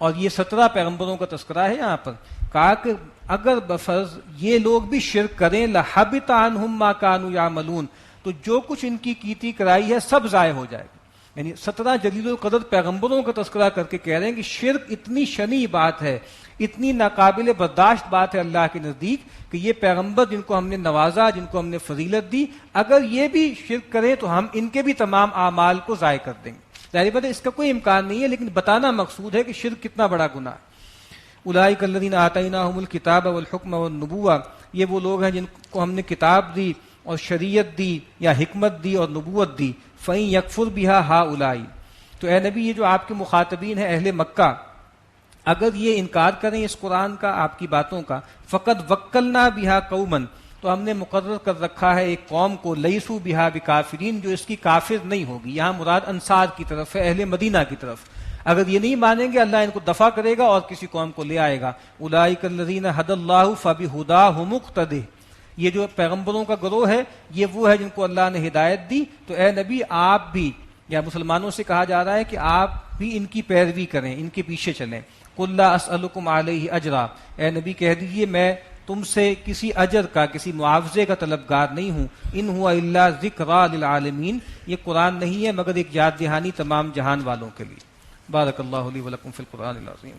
اور یہ 17 پیغمبروں کا تذکرہ ہے یہاں پر، کہا کہ اگر بفرض یہ لوگ بھی شرک کریں لحبط عنہم ما کانوا یعملون، تو جو کچھ ان کی کیتی کرائی ہے سب ضائع ہو جائے گا۔ یعنی 17 جلیل القدر پیغمبروں کا تذکرہ کر کے کہہ رہے ہیں کہ شرک اتنی شنیع بات ہے، اتنی ناقابل برداشت بات ہے اللہ کے نزدیک کہ یہ پیغمبر جن کو ہم نے نوازا، جن کو ہم نے فضیلت دی، اگر یہ بھی شرک کریں تو ہم ان کے بھی تمام اعمال کو ضائع کر دیں گے۔ ظاہر بات ہے اس کا کوئی امکان نہیں ہے، لیکن بتانا مقصود ہے کہ شرک کتنا بڑا گناہ ہے۔ اولئک الذین آتیناہم الکتاب والحکم والنبوہ، یہ وہ لوگ ہیں جن کو ہم نے کتاب دی اور شریعت دی یا حکمت دی اور نبوت دی۔ فَإِن یکفر بہا ہؤلاء، تو اے نبی یہ جو آپ کے مخاطبین ہیں اہل مکہ، اگر یہ انکار کریں اس قرآن کا، آپ کی باتوں کا، فقد وکلنا بہا قوما، تو ہم نے مقرر کر رکھا ہے ایک قوم کو، لیسوا بہا بکافرین، جو اس کی کافر نہیں ہوگی۔ یہاں مراد انصار کی طرف ہے، اہل مدینہ کی طرف۔ اگر یہ نہیں مانیں گے اللہ ان کو دفع کرے گا اور کسی قوم کو لے آئے گا۔ اولئک الذین ھدی اللہ فبہداہ مقتدہ، یہ جو پیغمبروں کا گروہ ہے یہ وہ ہے جن کو اللہ نے ہدایت دی۔ تو اے نبی آپ بھی، یا مسلمانوں سے کہا جا رہا ہے کہ آپ بھی ان کی پیروی کریں، ان کے پیچھے چلیں۔ قل لا اسألکم علیہ اجرا، اے نبی کہہ دیجئے میں تم سے کسی اجر کا، کسی معاوضے کا طلبگار نہیں ہوں۔ ان ہوا الا ذکریٰ للعالمین، یہ قرآن نہیں ہے مگر ایک یاد دہانی تمام جہان والوں کے لیے۔ بارک اللہ لی ولکم فی القرآن العظیم۔